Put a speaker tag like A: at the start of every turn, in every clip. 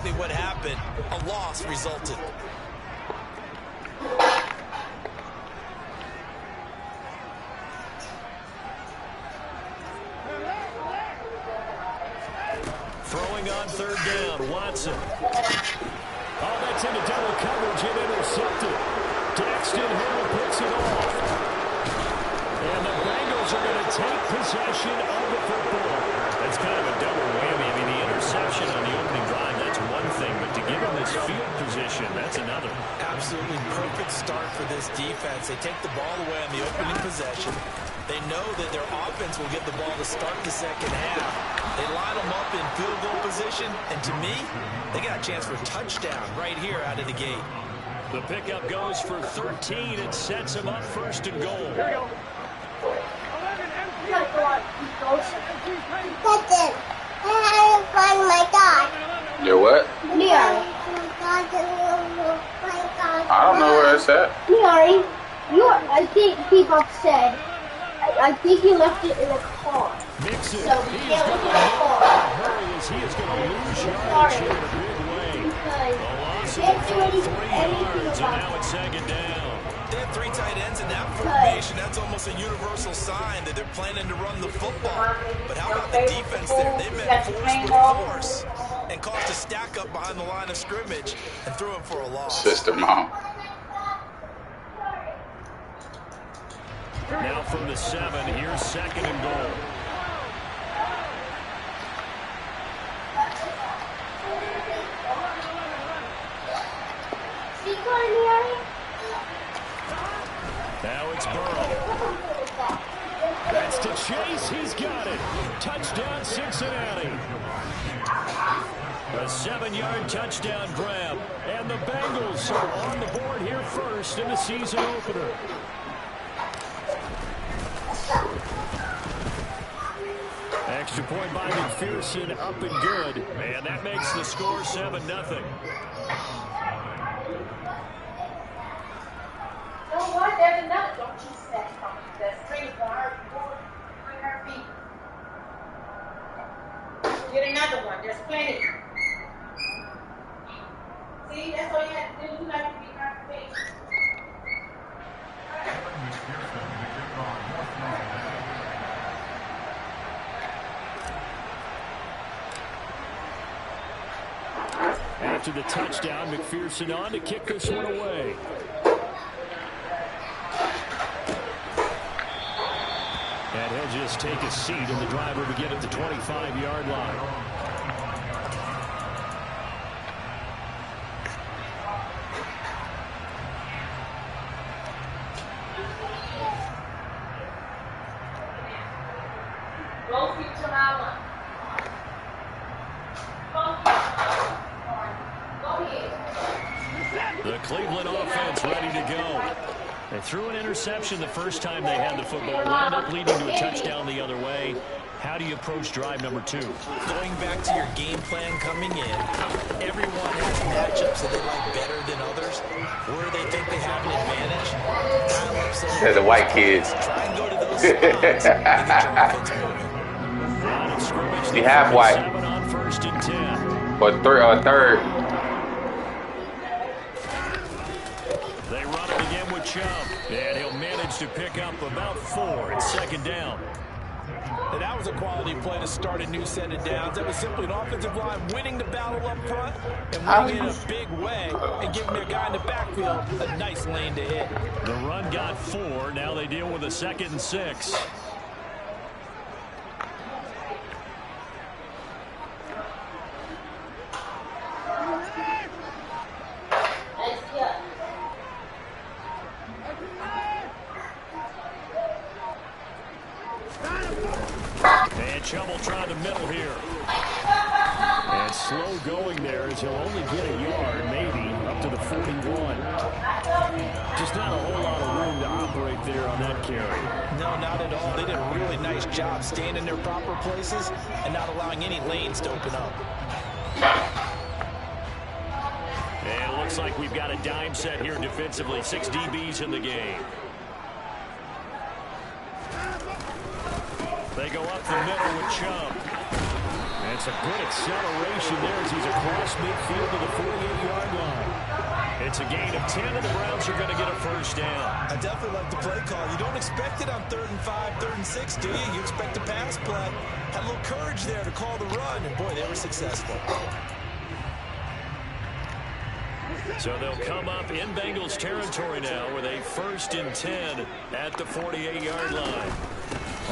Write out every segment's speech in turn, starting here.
A: exactly what happened. A loss resulted.
B: Throwing on third down, Watson. Oh, that's into double coverage and intercepted. Daxton Hill picks it off. And the Bengals are going to take possession of the football. That's kind of a double whammy. I mean, the interception on the opening drive, that's one thing. But to give them this field position, that's another.
A: Absolutely perfect start for this defense. They take the ball away on the opening possession. They know that their offense will get the ball to start the second half. They line them up in field goal position, and to me, they got a chance for a touchdown right here out of the gate.
B: The pickup goes for 13 and sets them up first and goal. Here we go.
C: My dog.
D: Your what?
C: Leon.
D: I don't know where it's at.
C: Leon, I think people said, I think he left it in the car.
B: Mixon.
C: So we can't look at the car.
B: Hurry as he is going to lose yardage here in a big way. A loss of about 3 yards, and now it's second down.
A: They have 3 tight ends in that formation. That's almost a universal sign that they're planning to run the football. But how about the defense there? They met force with force and caused a stack up behind the line of scrimmage and threw him for a loss.
D: Sister mom.
B: Now from the 7, here's second and goal. Now it's Burrow. That's to Chase. He's got it. Touchdown, Cincinnati. A 7-yard touchdown grab. And the Bengals are on the board here first in the season opener. Extra point by McPherson, up and good. And that makes the score 7-0.
E: There's another. Don't you set from the string for her. Bring her feet. Get another one. There's plenty. See, that's all you have to do. You like to be her feet.
B: After the touchdown, McPherson on to kick this one away. And he'll just take a seat, and the drive will begin at the 25-yard line.
E: Go feet to mama.
B: The Cleveland offense ready to go. They threw an interception the first time they had the football. Wound up leading to a touchdown the other way. How do you approach drive number 2?
A: Going back to your game plan coming in, everyone has matchups that they like better than others, where they think they have an advantage.
D: They're the white kids.
A: Try and go to those spots and get your offense moving.
D: You have white.
B: 7 on first and 10.
D: Or third.
B: They run it again with Chubb. And he'll manage to pick up about 4. It's second down.
A: And that was a quality play to start a new set of downs. That was simply an offensive line winning the battle up front and winning in a big way and giving their guy in the backfield a nice lane to hit.
B: The run got 4. Now they deal with a 2nd and 6. And Chubb will try the middle here. And slow going there as he'll only get a yard, maybe, up to the 41. Just not a whole lot of room to operate there on that carry.
A: No, not at all. They did a really nice job staying in their proper places and not allowing any lanes to open up.
B: And it looks like we've got a dime set here defensively. 6 DBs in the game. They go up the middle with Chubb. It's a good acceleration there as he's across midfield to the 48-yard line. It's a gain of 10, and the Browns are going to get a first down.
A: I definitely like the play call. You don't expect it on 3rd and 5, 3rd and 6, do you? You expect a pass play. Had a little courage there to call the run, and boy, they were successful.
B: So they'll come up in Bengals territory now with a 1st and 10 at the 48-yard line.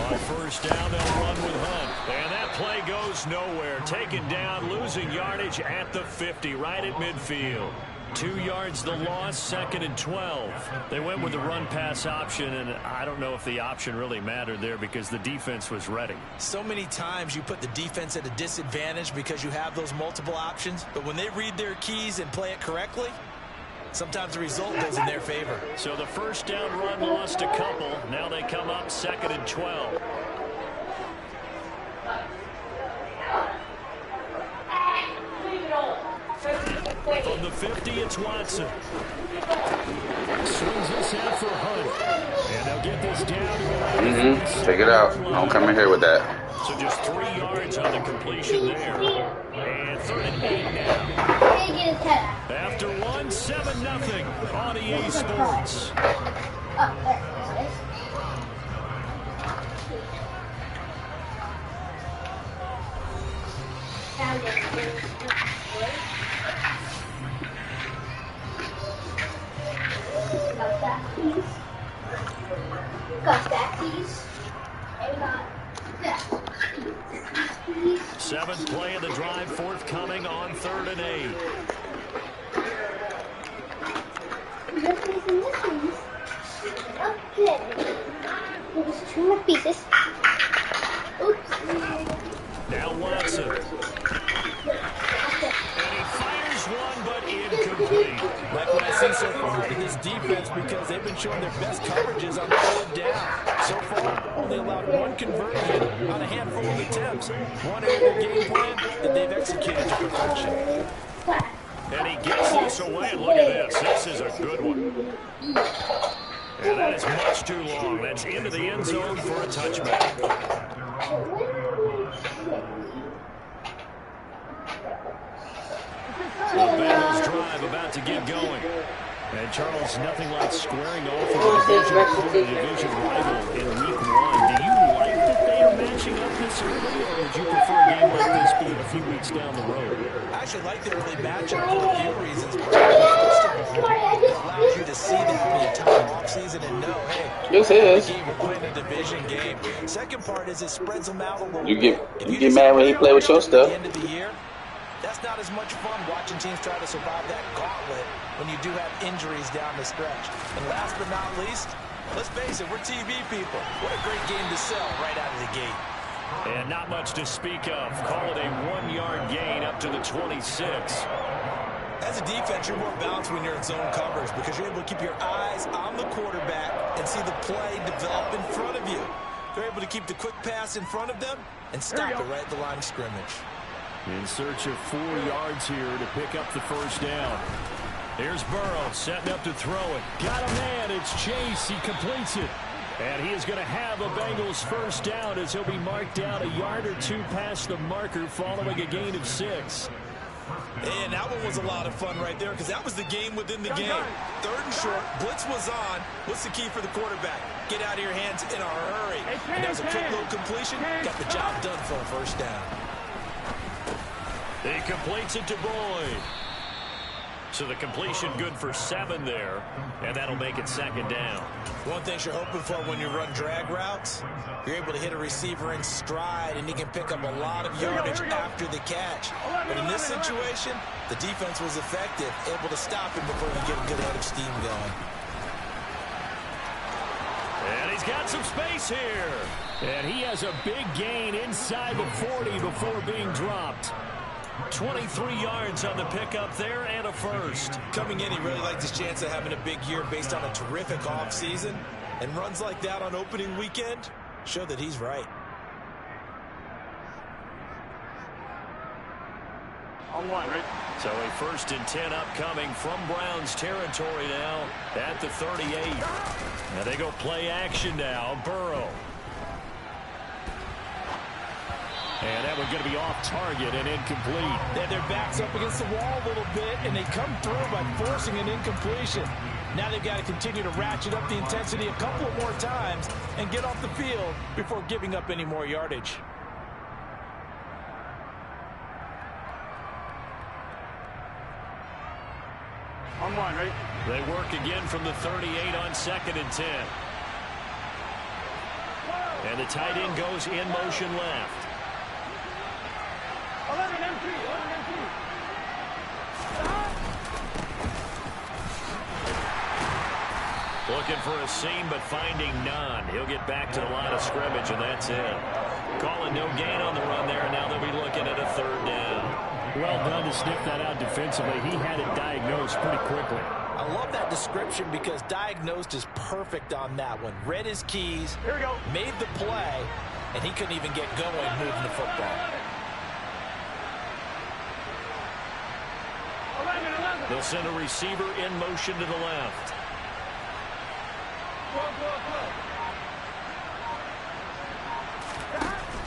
B: On first down, they'll run with Hunt. And that play goes nowhere. Taken down, losing yardage at the 50, right at midfield. 2 yards the loss, 2nd and 12. They went with the run-pass option, and I don't know if the option really mattered there because the defense was ready.
A: So many times you put the defense at a disadvantage because you have those multiple options, but when they read their keys and play it correctly, sometimes the result goes in their favor.
B: So the first down run lost a couple. Now they come up 2nd and 12. From the 50, it's Watson. Swings this out for Hunt. And they'll get this down.
D: Take it out. Don't come in here with that.
B: So just 3 yards on the completion there. And 3rd and 8 now. After 1, 7-0 on EA Sports.
C: Got that piece. And got that piece.
B: 7th play of the drive forthcoming on 3rd and 8.
C: Okay. There's 2 more pieces. Oops.
B: Now Watson. And he fires one, but incomplete.
A: Like what I see so far in this defense, because they've been showing their best coverages on 3rd down. So far, only allowed 1 conversion on a handful of attempts. One area of their game plan that they've executed to perfection.
B: And he gets this away, and look at this. This is a good one. And that is much too long. That's into the end zone for a touchback. The Bengals drive about to get going. And Charles, nothing like squaring off with a division rival in week 1. Do you like that they are matching up this early, or would you prefer a game like this being a few weeks down the road?
A: I actually like the early matchup for a few reasons. First of all, it allows you to see that the entire offseason and know, hey,
D: This is.
A: the game, we're playing a division game. Second part is it spreads them out a little
D: You
A: bit.
D: get mad when he play with your stuff.
A: At the end of the year, that's not as much fun watching teams try to survive that gauntlet when you do have injuries down the stretch. And last but not least, let's face it, we're TV people. What a great game to sell right out of the gate.
B: And not much to speak of. Call it a 1-yard gain up to the 26.
A: As a defense, you're more balanced when you're in zone coverage because you're able to keep your eyes on the quarterback and see the play develop in front of you. You're able to keep the quick pass in front of them and stop it right at the line of scrimmage.
B: In search of 4 yards here to pick up the first down. Here's Burrow setting up to throw it. Got a man. It's Chase. He completes it. And he is going to have a Bengals first down as he'll be marked down a yard or 2 past the marker following a gain of 6.
A: And that one was a lot of fun right there because that was the game within the game. 3rd and short. Blitz was on. What's the key for the quarterback? Get out of your hands in a hurry. And that was a quick little completion. Got the job done for a first down.
B: He completes it to Boyd. So the completion good for 7 there, and that'll make it 2nd down.
A: One thing you're hoping for when you run drag routes, you're able to hit a receiver in stride, and he can pick up a lot of yardage after the catch. But in this situation, the defense was effective, able to stop him before he get a good head of steam going.
B: And he's got some space here. And he has a big gain inside the 40 before being dropped. 23 yards on the pickup there and a first.
A: Coming in, he really liked his chance of having a big year based on a terrific offseason. And runs like that on opening weekend show that he's right.
B: On one, right? So a 1st and 10 upcoming from Browns territory now at the 38. Now they go play action now. Burrow. And that one's going to be off target and incomplete.
A: They have their backs up against the wall a little bit, and they come through by forcing an incompletion. Now they've got to continue to ratchet up the intensity a couple of more times and get off the field before giving up any more yardage.
B: On one, right? They work again from the 38 on 2nd and 10. And the tight end goes in motion left. 11 empty. Looking for a seam, but finding none. He'll get back to the line of scrimmage, and that's it. Calling no gain on the run there, and now they'll be looking at a 3rd down. Well done to sniff that out defensively. He had it diagnosed pretty quickly.
A: I love that description because diagnosed is perfect on that one. Read his keys,
B: Here we go.
A: made the play, and he couldn't even get going moving the football.
B: 11. They'll send a receiver in motion to the left.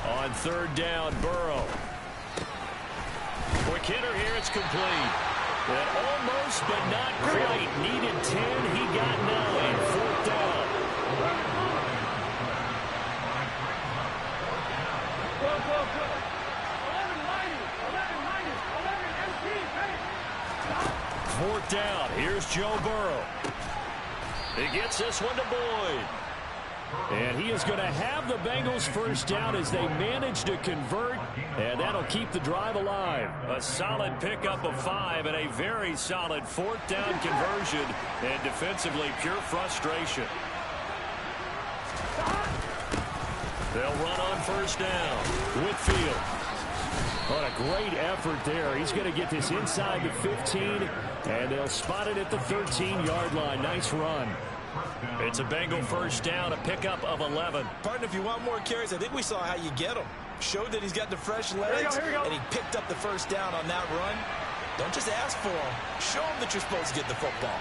B: On 3rd down, Burrow. Quick hitter here, it's complete. And almost, but not quite. Needed 10, he got 9. 4th down. Fourth down, here's Joe Burrow. He gets this one to Boyd. And he is going to have the Bengals 1st down as they manage to convert, and that'll keep the drive alive. A solid pickup of 5 and a very solid 4th down conversion, and defensively pure frustration. They'll run on 1st down. Whitfield. What a great effort there. He's going to get this inside the 15, and they'll spot it at the 13-yard line. Nice run. It's a Bengal 1st down, a pickup of 11.
A: Partner, if you want more carries, I think we saw how you get him. Showed that he's got the fresh legs, and he picked up the 1st down on that run. Don't just ask for him. Show him that you're supposed to get the football.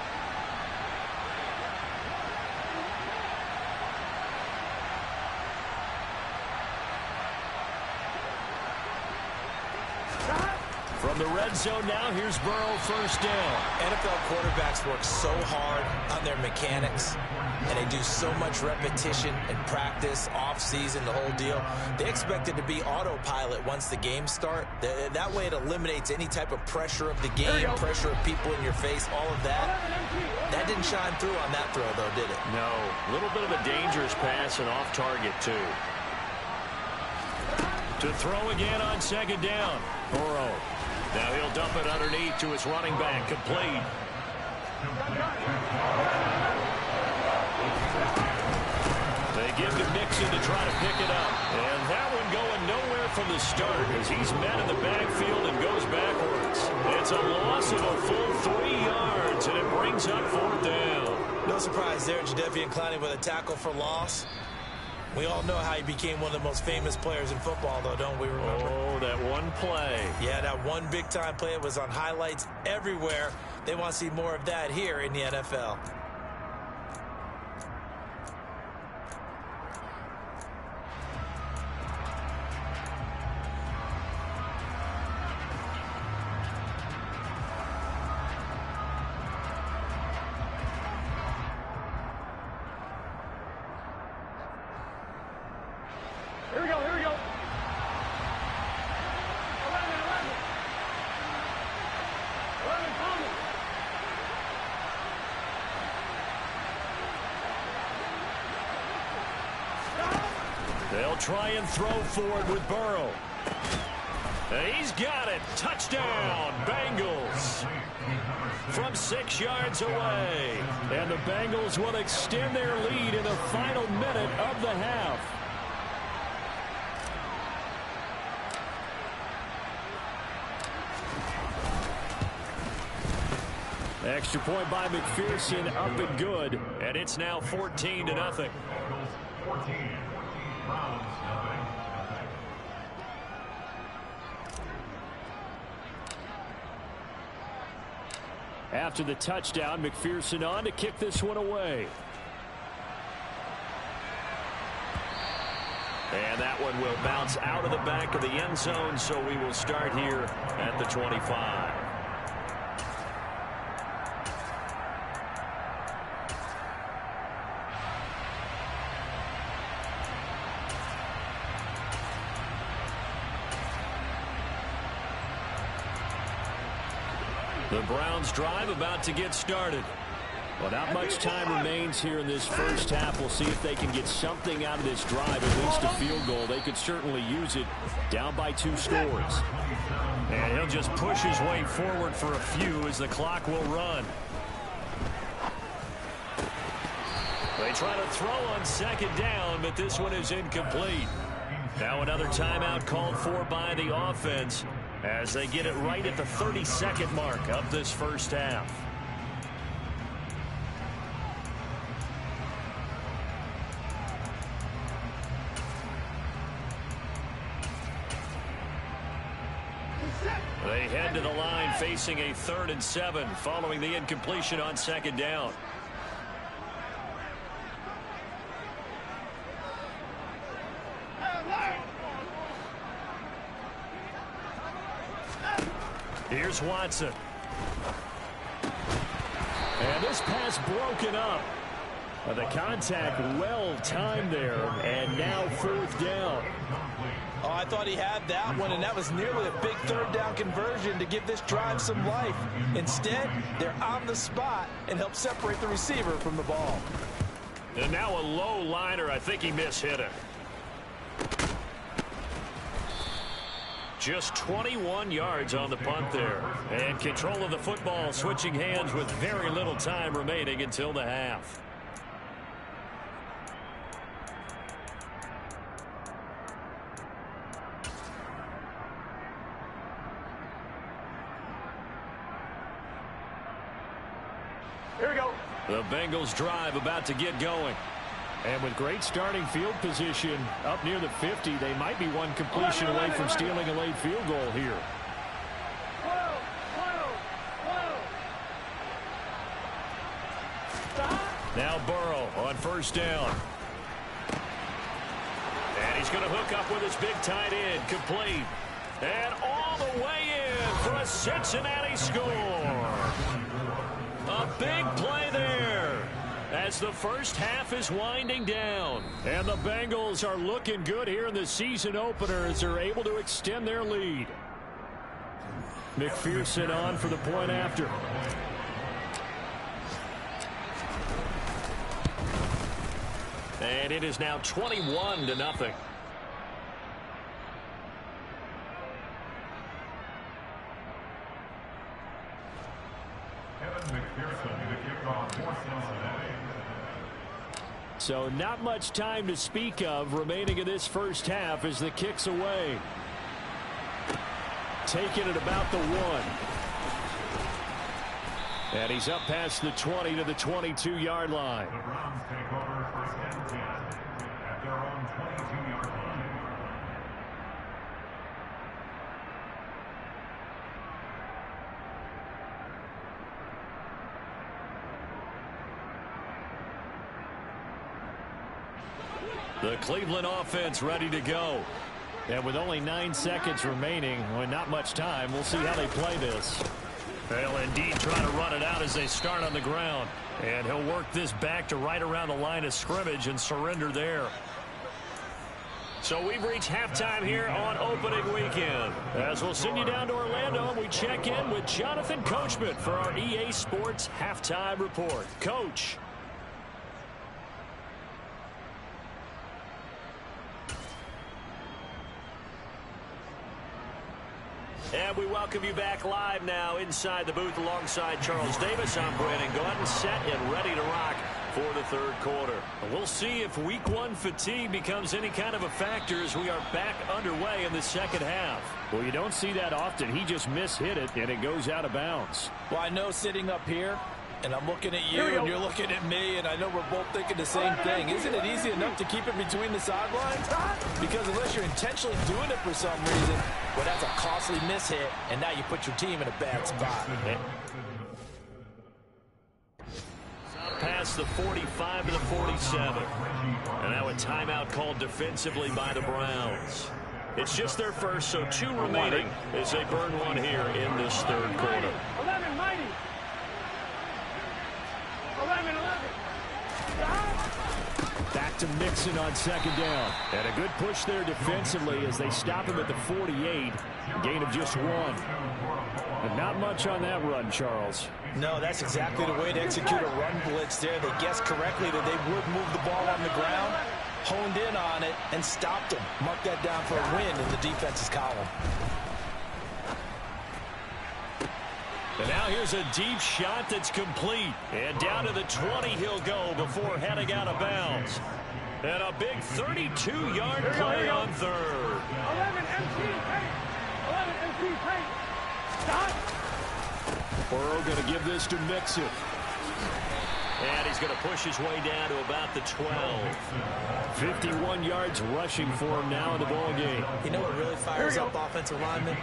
B: From the red zone now, here's Burrow 1st down.
A: NFL quarterbacks work so hard on their mechanics, and they do so much repetition and practice, off-season, the whole deal. They expect it to be autopilot once the games start. That way it eliminates any type of pressure of the game, pressure of people in your face, all of that. That didn't shine through on that throw, though, did it?
B: No. A little bit of a dangerous pass and off target, too. To throw again on 2nd down. Burrow. Now he'll dump it underneath to his running back. Complete. They give to Mixon to try to pick it up. And that one going nowhere from the start as he's met in the backfield and goes backwards. It's a loss of a full 3 yards, and it brings up 4th down.
A: No surprise there, Jadeveon Clowney with a tackle for loss. We all know how he became one of the most famous players in football, though, don't we remember?
B: Oh, that one play.
A: Yeah, that one big-time play. It was on highlights everywhere. They want to see more of that here in the NFL.
B: Here we go. 11. They'll try and throw forward with Burrow. He's got it. Touchdown, Bengals. From 6 yards away. And the Bengals will extend their lead in the final minute of the half. Extra point by McPherson, up and good. And it's now 14-0. After the touchdown, McPherson on to kick this one away. And that one will bounce out of the back of the end zone, so we will start here at the 25. The Browns drive about to get started. Well, not much time remains here in this first half. We'll see if they can get something out of this drive, at least a field goal. They could certainly use it down by 2 scores. And he'll just push his way forward for a few as the clock will run. They try to throw on second down, but this one is incomplete. Now another timeout called for by the offense as they get it right at the 30-second mark of this first half. They head to the line facing a 3rd and 7 following the incompletion on second down. Here's Watson. And this pass broken up. The contact well timed there, and now 4th down.
A: Oh, I thought he had that one, and that was nearly a big 3rd down conversion to give this drive some life. Instead, they're on the spot and help separate the receiver from the ball.
B: And now a low liner. I think he mishit it. Just 21 yards on the punt there. And control of the football switching hands with very little time remaining until the half.
A: Here we go.
B: The Bengals drive about to get going. And with great starting field position up near the 50, they might be one completion away from stealing a late field goal here. Now Burrow on 1st down. And he's going to hook up with his big tight end, complete. And all the way in for a Cincinnati score. A big play there as the first half is winding down. And the Bengals are looking good here in the season opener as they're able to extend their lead. McPherson on for the point after. And it is now 21-0. So not much time to speak of remaining in this first half as the kick's away. Taking it about the 1. And he's up past the 20 to the 22-yard line.
F: The Browns take over 1st and 10 at their own 22-yard line.
B: The Cleveland offense ready to go. And with only 9 seconds remaining, with not much time, we'll see how they play this. They'll indeed try to run it out as they start on the ground. And he'll work this back to right around the line of scrimmage and surrender there. So we've reached halftime here on opening weekend. As we'll send you down to Orlando, and we check in with Jonathan Coachman for our EA Sports Halftime Report. Coach. And we welcome you back live now inside the booth alongside Charles Davis. I'm Brandon Gordon, set and ready to rock for the 3rd quarter. We'll see if week 1 fatigue becomes any kind of a factor as we are back underway in the 2nd half. Well, you don't see that often. He just mishit it, and it goes out of bounds.
A: Well, I know sitting up here, and I'm looking at you, and you're looking at me, and I know we're both thinking the same thing. Isn't it easy enough to keep it between the sidelines? Because unless you're intentionally doing it for some reason, well, that's a costly mishit, and now you put your team in a bad spot.
B: past the 45 to the 47. And now a timeout called defensively by the Browns. It's just their first, so 2 remaining as they burn one here in this third quarter.
E: 11, mighty. 11.
B: Back to Mixon on second down. And a good push there defensively as they stop him at the 48. Gain of just 1. And not much on that run, Charles.
A: No, that's exactly the way to execute a run blitz there. They guessed correctly that they would move the ball on the ground, honed in on it, and stopped them. Mark that down for a win in the defense's column.
B: And now here's a deep shot that's complete. And down to the 20 he'll go before heading out of bounds. And a big 32-yard play on third.
E: 11 MP paint. 11 MP paint. Stop.
B: Burrow going to give this to Mixon. And he's going to push his way down to about the 12. 51 yards rushing for him now in the ball game.
A: You know what really fires up offensive linemen?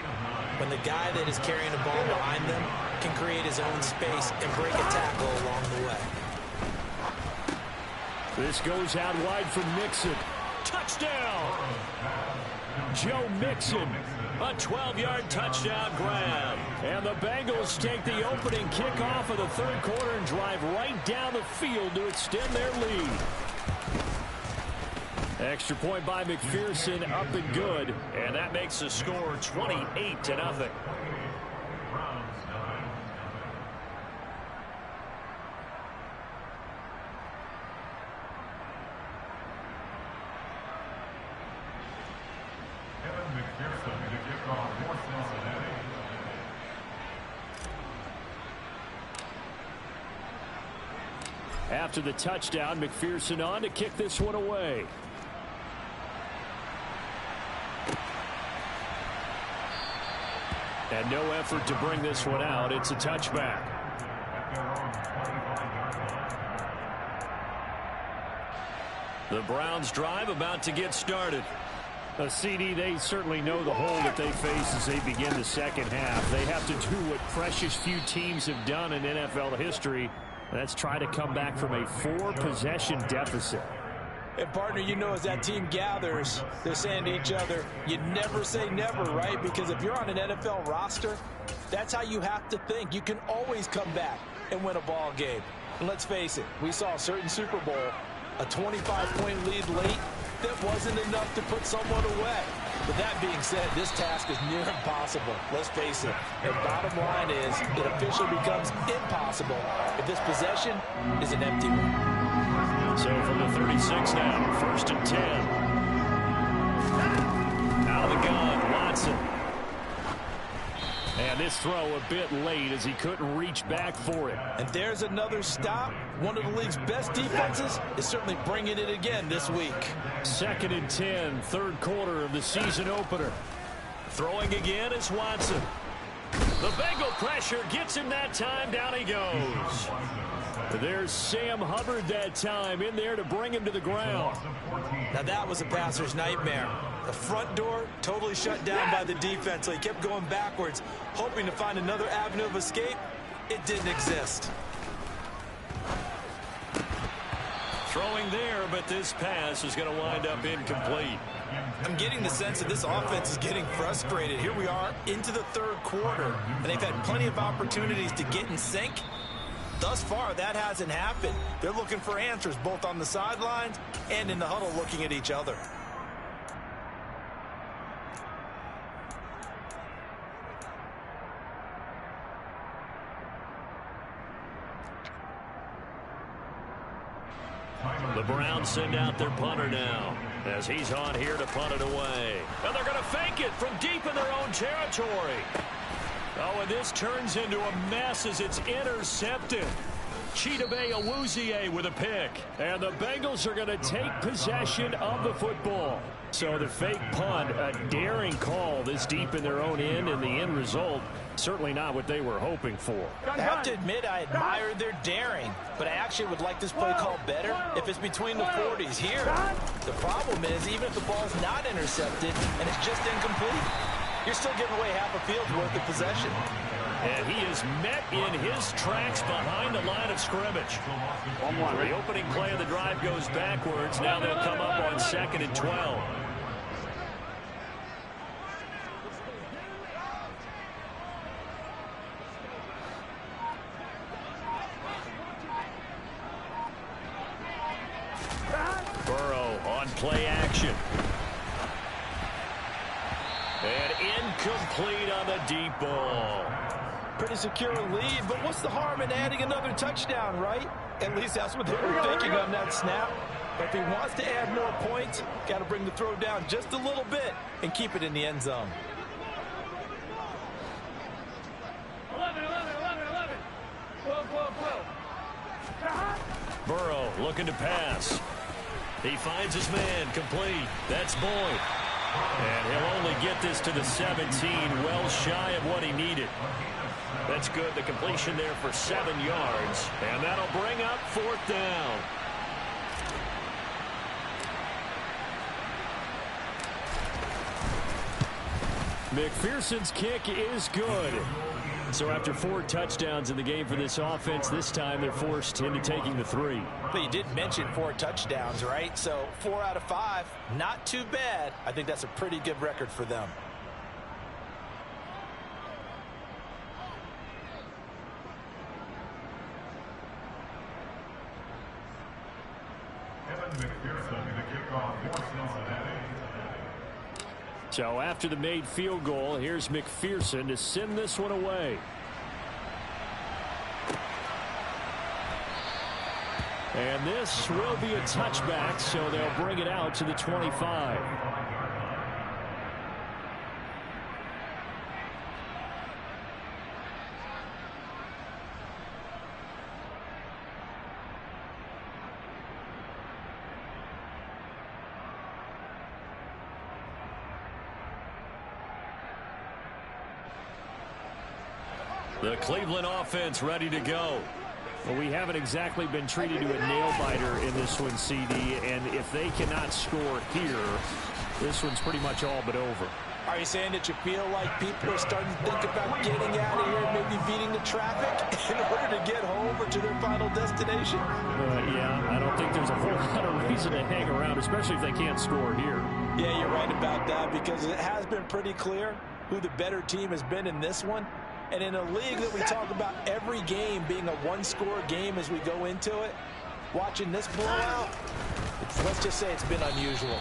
A: When the guy that is carrying the ball behind them can create his own space and break a tackle along the way.
B: This goes out wide for Mixon. Touchdown! Joe Mixon. A 12-yard touchdown grab. And the Bengals take the opening kickoff of the third quarter and drive right down the field to extend their lead. Extra point by McPherson, up and good. And that makes the score 28-0. After the touchdown, McPherson on to kick this one away. And no effort to bring this one out. It's a touchback. The Browns drive about to get started. CD, they certainly know the hole that they face as they begin the second half. They have to do what precious few teams have done in NFL history. That's try to come back from a 4-possession deficit.
A: And, partner, you know, as that team gathers, they're saying to each other, you never say never, right? Because if you're on an NFL roster, that's how you have to think. You can always come back and win a ball game. And let's face it, we saw a certain Super Bowl, a 25-point lead late, that wasn't enough to put someone away. But that being said, this task is near impossible. Let's face it. The bottom line is it officially becomes impossible if this possession is an empty one.
B: So from the 36 now, 1st and 10. Out of the gun, Watson. And this throw a bit late as he couldn't reach back for it.
A: And there's another stop. One of the league's best defenses is certainly bringing it again this week.
B: 2nd and 10, third quarter of the season opener. Throwing again is Watson. The Bengal pressure gets him that time. Down he goes. There's Sam Hubbard that time in there to bring him to the ground.
A: Now that was a passer's nightmare. The front door totally shut down by the defense, so he kept going backwards, hoping to find another avenue of escape. It didn't exist.
B: Throwing there, but this pass is going to wind up incomplete.
A: I'm getting the sense that this offense is getting frustrated. Here we are into the third quarter, and they've had plenty of opportunities to get in sync. Thus far, that hasn't happened. They're looking for answers both on the sidelines and in the huddle looking at each other.
B: The Browns send out their punter now as he's on here to punt it away. And they're going to fake it from deep in their own territory. Oh, and this turns into a mess as it's intercepted. Chidobe Awuzie with a pick. And the Bengals are going to take possession of the football. So the fake punt, a daring call this deep in their own end, and the end result, certainly not what they were hoping for.
A: I have to admit I admire their daring, but I actually would like this play called better if it's between the 40s here. The problem is, even if the ball's not intercepted and it's just incomplete, you're still giving away half a field's worth of possession.
B: And he is met in his tracks behind the line of scrimmage. The opening play of the drive goes backwards. Now they'll come up on 2nd and 12. Burrow on play action. And incomplete on the deep ball.
A: Pretty secure lead, but what's the harm in adding another touchdown, right? At least that's what they were thinking on that snap. But if he wants to add more points, got to bring the throw down just a little bit and keep it in the end zone.
E: 11. Whoa.
B: Burrow looking to pass. He finds his man, complete. That's Boyd. And he'll only get this to the 17, well shy of what he needed. That's good. The completion there for 7 yards. And that'll bring up 4th down. McPherson's kick is good. So after 4 touchdowns in the game for this offense, this time they're forced into taking the 3.
A: But you did mention 4 touchdowns, right? So 4 out of 5, not too bad. I think that's a pretty good record for them.
B: So after the made field goal, here's McPherson to send this one away. And this will be a touchback, so they'll bring it out to the 25. The Cleveland offense ready to go. Well, we haven't exactly been treated to a nail-biter in this one, CD, and if they cannot score here, this one's pretty much all but over.
A: Are you saying that you feel like people are starting to think about getting out of here, maybe beating the traffic in order to get home or to their final destination?
B: Yeah, I don't think there's a whole lot of reason to hang around, especially if they can't score here.
A: Yeah, you're right about that, because it has been pretty clear who the better team has been in this one. And in a league that we talk about every game being a one-score game as we go into it, watching this blowout, let's just say it's been unusual.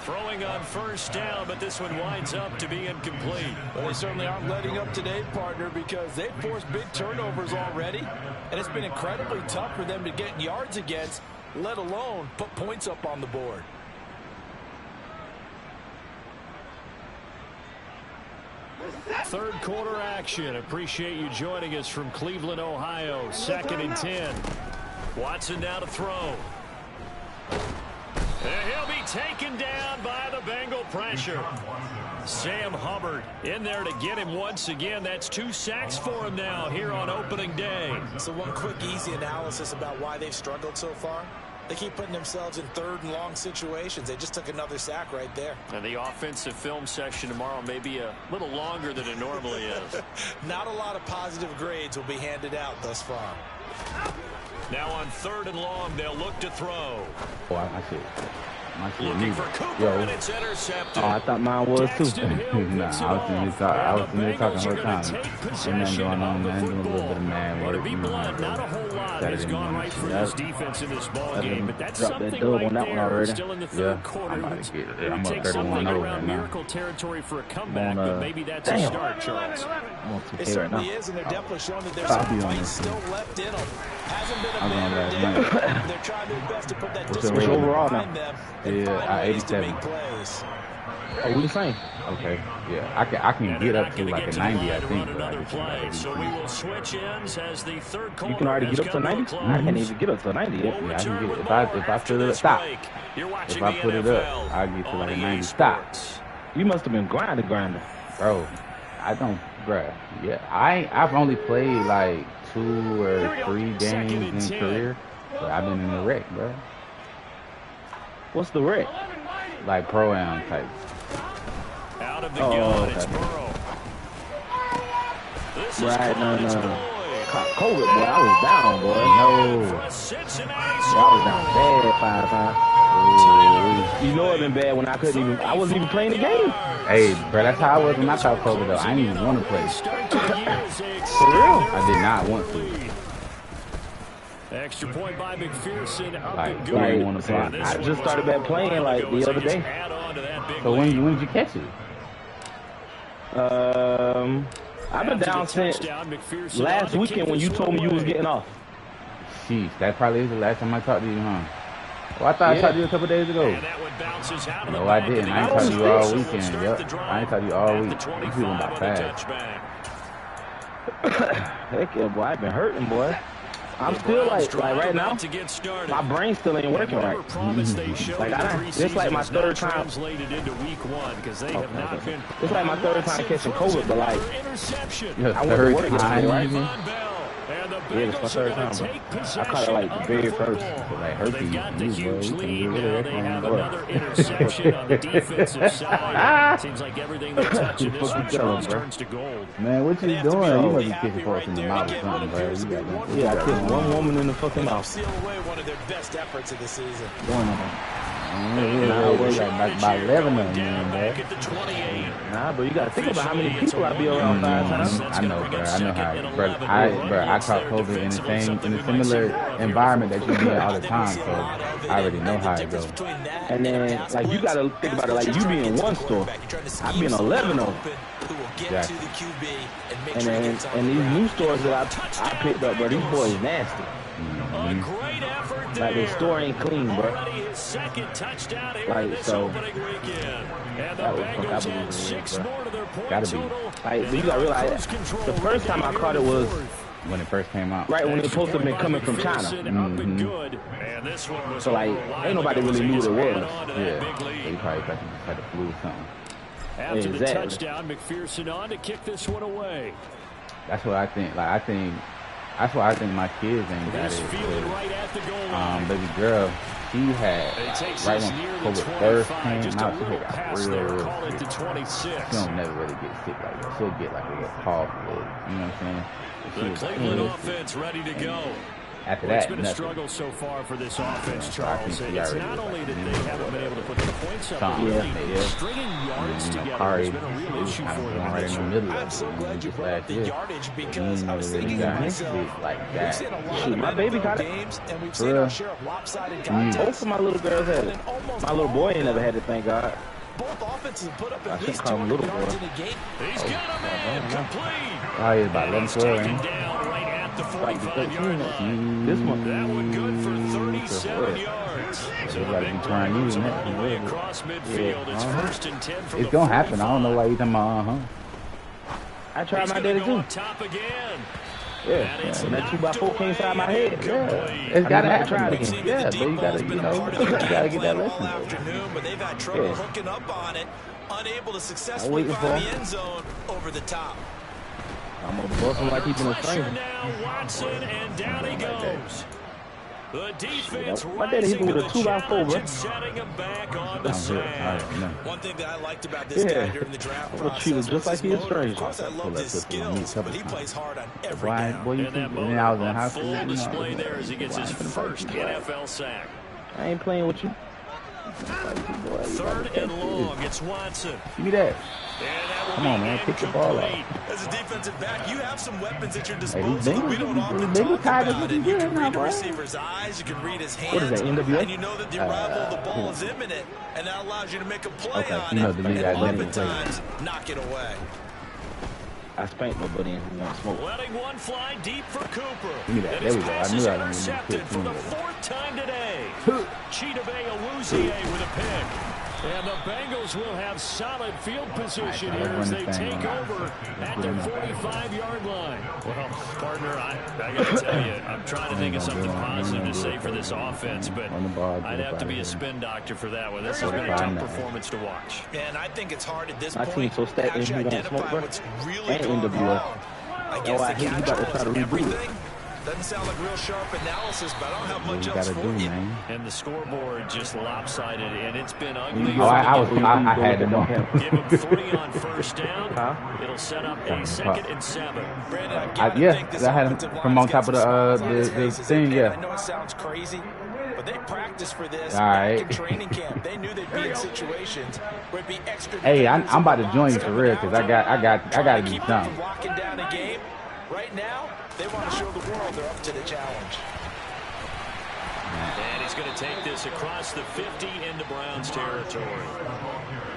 B: Throwing on 1st down, but this one winds up to be incomplete.
A: Well, they certainly aren't letting up today, partner, because they've forced big turnovers already, and it's been incredibly tough for them to get yards against, let alone put points up on the board.
B: Third quarter action. Appreciate you joining us from Cleveland, Ohio. 2nd and 10. Watson now to throw. And he'll be taken down by the Bengal pressure. Sam Hubbard in there to get him once again. That's 2 sacks for him now here on opening day.
A: So one quick, easy analysis about why they've struggled so far. They keep putting themselves in 3rd and long situations. They just took another sack right there.
B: And the offensive film session tomorrow may be a little longer than it normally is.
A: Not a lot of positive grades will be handed out thus far.
B: Now on 3rd and long, they'll look to throw.
G: Oh, I see.
B: Looking for Cooper, and it's intercepted.
G: Oh, I thought mine was too.
B: Nah,
G: I was in there talking the whole time. Ain't nothing going on, man. Doing a little bit of man work.
B: To be blunt, not a whole lot has gone right for this defense in this ball game, but that's something
G: that dub
B: right
G: on that one
B: there.
G: already.
B: Still in the 3rd quarter.
G: I'm up
B: Take something
G: 31 over
B: around
G: now.
B: miracle territory for a comeback, but maybe that's a start, Charles.
A: It certainly is, and they're definitely showing that there's some fight still left in them. Hasn't been a banner day. They're trying their best to put that discipline behind them and find ways to make plays.
G: Oh, we the same. Okay, yeah, I can get up to like a 90, I think. But
B: So we will switch ends as the 3rd quarter.
G: You can already get up to 90. I can't even get up to 90 yet. Yeah, I can get if I put it up. Stop. If I put it up, I get to like a 90. Stop. You must have been grinding, bro. I don't, bro. Yeah, I've only played like 2 or 3 games in career, but I've been in the rec, bro. What's the rec? Like pro-am type.
B: Out of the gun,
G: okay.
B: it's Burrow. This
G: Right, no. COVID, boy, I was down, boy. No. I was down bad 5 times. You know it been bad when I wasn't even playing the game. Hey, bro, that's how I was when I caught COVID, though. I didn't even want to play. For real? I did not want to.
B: Extra point by McPherson.
G: Like, I didn't want to play. I just started back playing, like, the other day. So when did you catch it? I've been down since last weekend when you told me you was getting off. Jeez, that probably is the last time I talked to you, huh? Well, I thought I talked to you a couple days ago. No, I didn't. I ain't talked to you all weekend. Yep. I ain't talked to you all week. You feeling about fast. Heck yeah, boy. I've been hurting, boy. I'm still like right now, my brain still ain't working right. Like it's like my third time. It's like my third time catching COVID, but like I went to work yesterday, right? Yeah, it's my third time, bro. I caught it like the very first, like herpes.
B: Another interception on the defensive side. Seems like everything they touch in this one turns to gold.
G: Man, what you doing? You must be kicking folks in the mouth or something, bro. Yeah, I kicked one woman in the fucking mouth.
A: Seal away one of their best efforts of the season.
G: By 11 of them, man. Nah, but you gotta think about how many people I be around 5 times. I know, bro. I know how. I caught COVID in a similar environment that you be in all the time, so I already know how it goes. And then, like, you gotta think about it. Like, you be in one store, I be in 11 of them. Yeah. And these new stores that I picked up, bro, these boys nasty. Like, the store ain't clean, bro. Like, so that was weird, bro. Gotta be. Like, you gotta realize, the first time I caught it was when it first came out. Right, when it supposed to have been coming from China. So, like, ain't nobody really knew what it was. Yeah. So you probably thought you just had the flu or something.
B: After the touchdown, McPherson on to kick this one away.
G: That's what I think. Like, that's why I think my kids ain't got it. Baby girl, she had, right when COVID first came out, she got real sick. She don't never really get sick like that. She'll get like a little cough, you know what I'm saying?
B: The Cleveland offense ready to go.
G: After that,
B: it's been a struggle so far for this offense, Charles. It's not only that they haven't been able to put the points up, stringing yards together has been a real issue for them.
A: Right in the middle of I'm so glad you brought up the yardage because I was thinking to myself,
G: like that.
A: Shoot, my baby got games, and we've seen our share of lopsided contests.
G: Both of my little girls had it. My little boy ain't never had it, thank God.
A: Both offenses put up at least 200 yards in a game.
B: He's got a man complete.
G: Oh, he's about 11, 12.
B: The 45-yard line.
G: This one,
B: that one good for 37 yards. So the big play moves him all the way across midfield. It's 1st and 10 from
G: it's gonna happen. I don't know why you talking about, I tried my daddy too.
B: Top again.
G: Yeah, and that 2x4 came inside my head. Yeah, it's gotta happen. Try it again. Yeah, but you gotta, you gotta get that lesson.
A: Afternoon, but they've had trouble hooking up on it, unable to successfully find the end zone over the top.
G: I'm gonna bust him like he's in a frame.
B: Now Watson, and down he goes. The defense
G: my daddy hit me with a 2x4, bro.
B: Setting him back on the side.
A: One thing that I liked about this guy during the draft process was
G: just like he's strange.
A: Of course, I loved his skills, but he plays hard on every down.
G: Boy, you think when I was in high school,
B: full display there as he gets his first NFL sack.
G: I ain't playing with you.
B: 3rd and long. It's Watson.
G: Give me that. Come on, man. Pick the ball up.
A: As a defensive back, you have some weapons at your disposal. We don't often talk about it. You can read a receiver's eyes. You can read his hands.
G: What is that, NWS?
A: And you know that the arrival of the ball is imminent. And that allows you to make a play on it.
G: And
A: oftentimes, knock it away.
G: I spanked my buddy and he won't smoke.
B: Letting one fly deep for Cooper.
G: Give me that. There we go. I knew I was
B: intercepted for the 4th time today. Chidobe Awuzie with a pick. And the Bengals will have solid field position here as they take over at their 45-yard line. Well, partner, I got to tell you, I'm trying to think of something positive to say for this offense, but I'd have to be a spin doctor for that one. This has been a tough performance to watch.
A: And I think it's hard at this
G: point
A: to actually identify what's really going wrong. I guess the catcher will everything. Doesn't sound like real sharp analysis, but I don't have much else for you.
G: Man.
B: And the scoreboard just lopsided, and it's been ugly.
G: I had to know.
B: Give him 3 on first down. It'll set up a 2nd and 7.
A: Brandon,
G: I had him from on top of the thing,
A: I know it sounds crazy, but they practiced for this in training camp. They knew they'd be in situations where it'd be extra.
G: Hey, I'm about to join you for real because I got to do something.
A: Locking down a game right now. They want to show the world they're up to the challenge.
B: And he's going to take this across the 50 into Browns territory.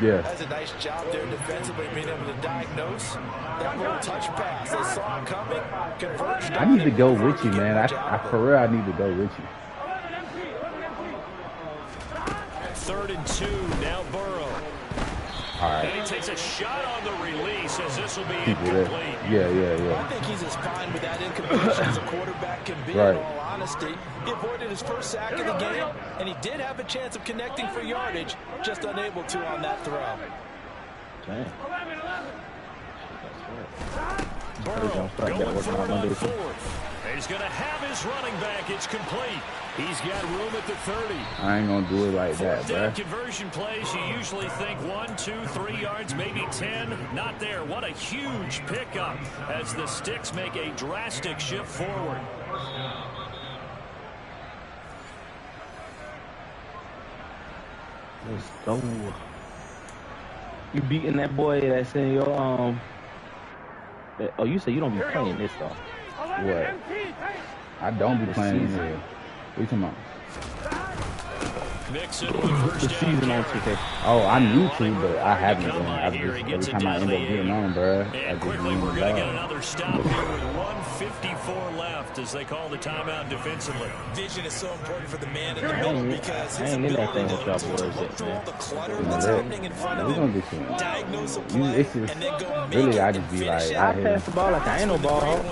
G: Yeah.
A: That's a nice job there defensively, being able to diagnose that little touch pass. They saw it coming, converged.
G: I need to go with you, man. I for real, I need to go with you.
B: 3rd and 2, now Burrow.
G: All right.
B: And he takes a shot on the release as this will be incomplete.
G: Yeah.
A: I think he's as fine with that incompletion as a quarterback can be, in all honesty. He avoided his first sack of the game, and he did have a chance of connecting for yardage, just unable to on that throw.
G: Dang.
B: Burrow going for it on 4th. He's going to have his running back. It's complete. He's got room at the 30.
G: I ain't going to do it like that, bro.
B: Conversion plays, you usually think 1, 2, 3 yards, maybe 10. Not there. What a huge pickup as the Sticks make a drastic shift forward.
G: Let's go. You beating that boy that's in your oh, you said you don't be playing this though. What? I don't be playing here. What you talking about? The season on 2K. Oh, I need to, but I haven't been. Every time I end up getting on, bro, I just
B: Quickly, we're
G: lose
B: going to
G: it.
B: get another stop here with 1:54 left as they call the timeout defensively.
A: Vision is so important for the man in the middle because his ability to look through all the clutter that's happening in front of him, diagnose a play, and then go make
G: really,
A: it
G: I
A: and
G: just be
A: finish
G: like,
A: it.
G: I pass the ball like I ain't no ball hog.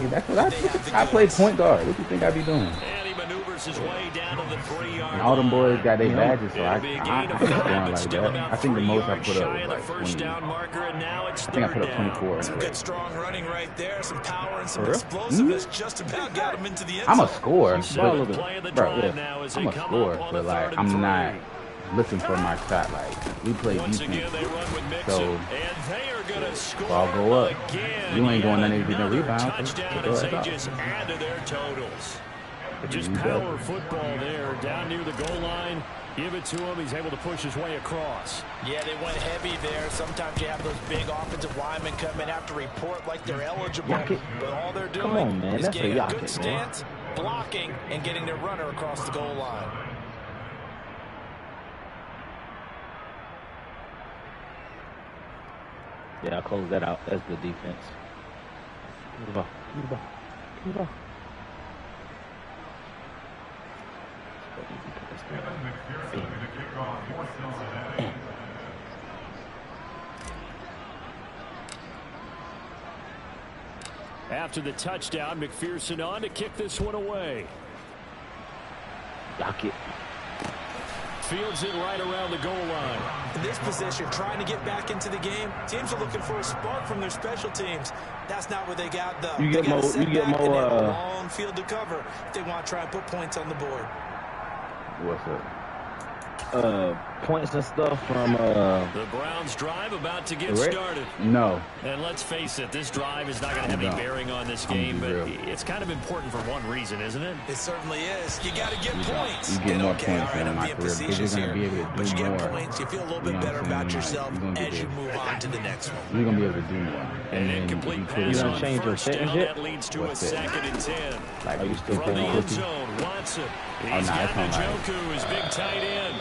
G: That's what I play point guard. What you think I be doing?
B: And he maneuvers his way down to the 3-yard
G: And all them boys got their badges, so I
B: It'll be a
G: keep
B: gain of
G: going
B: 5,
G: like
B: but still
G: that.
B: about
G: I think the
B: 3
G: most I
B: yards
G: put up
B: shy of
G: was
B: the
G: like
B: first
G: 20.
B: down marker, and now it's
G: I think I put up
B: 3rd down.
G: 24.
A: Some good strong running right there, some power and some
G: For real?
A: explosiveness just about got him into the end
G: I'm a
A: zone.
G: scorer,
B: Play of the
G: but,
B: drive now as they
G: I'm a
B: come
G: scorer,
B: up on
G: but
B: a
G: like
B: 3rd and
G: I'm not
B: 3.
G: looking for my shot. Like we play
B: Once
G: defense,
B: again, they run with Mixon,
G: so
B: and they are going to score
G: I'll go up.
B: again.
G: You ain't going underneath the
B: Another
G: rebound.
B: touchdown as they just add to their totals. Just power football there, down near the goal line. Give it to him. He's able to push his way across.
A: Yeah, they went heavy there. Sometimes you have those big offensive linemen come in, have to report like they're eligible. But all they're doing is getting a good stance, blocking, and getting their runner across the goal line.
G: Yeah, I close that out. That's good defense. Give the ball. Give the ball. Give the ball.
B: After the touchdown, McPherson on to kick this one away.
G: Dock it.
B: Fields it right around the goal line.
A: In this position, trying to get back into the game, teams are looking for a spark from their special teams. That's not what they got, though.
G: You get more.
A: A long field to cover if they want to try and put points on the board.
G: What's up? Points and stuff from
B: The Browns drive about to get started.
G: No.
B: And let's face it, this drive is not going to have any bearing on this game, but it's kind of important for one reason, isn't it?
A: It certainly is. You got to get points.
G: You get more points in my career because you're going to be able to do
A: but you
G: more.
A: get points, you feel a little bit better about yourself as you move on to the next one.
G: You're going to be able to do more.
B: An incomplete pass on
G: change your
B: first down.
G: yet?
B: That leads to
G: What's
B: a
G: that?
B: 2nd and 10.
G: Like, are you still
B: From the
G: playing
B: end
G: cookie?
B: zone, Watson.
G: Oh,
B: He's
G: nah,
B: got
G: it's not
B: Njoku, his big tight end.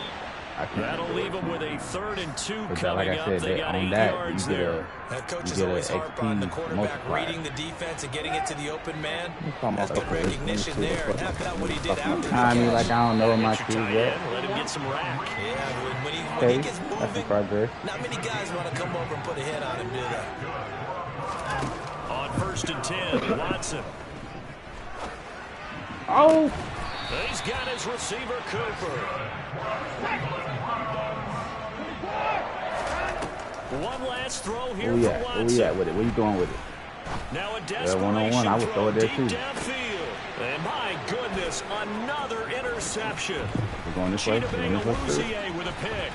B: That'll leave him with a 3rd and 2 coming
G: like I said,
B: up. They got
G: on
B: 8
G: that,
B: yards
G: you get
B: there.
A: Coaches always harp on the quarterback reading the defense and getting it to the open man. That's good recognition there. How about what he did after
G: I mean, like, I don't know where my kids at.
B: Let him get some rack.
A: Yeah, when he gets
G: That's
A: moving,
G: progress.
A: not many guys want to come over and put a hit on him, do they?
B: On 1st and 10, Watson.
G: Oh!
B: He's got his receiver, Cooper. One last throw here for Watson.
G: Where you at with it? Where you going with it?
B: Now a
G: one-on-one. I would throw it there too.
B: Downfield. And my goodness, another interception.
G: We're going this way.
B: With a pick.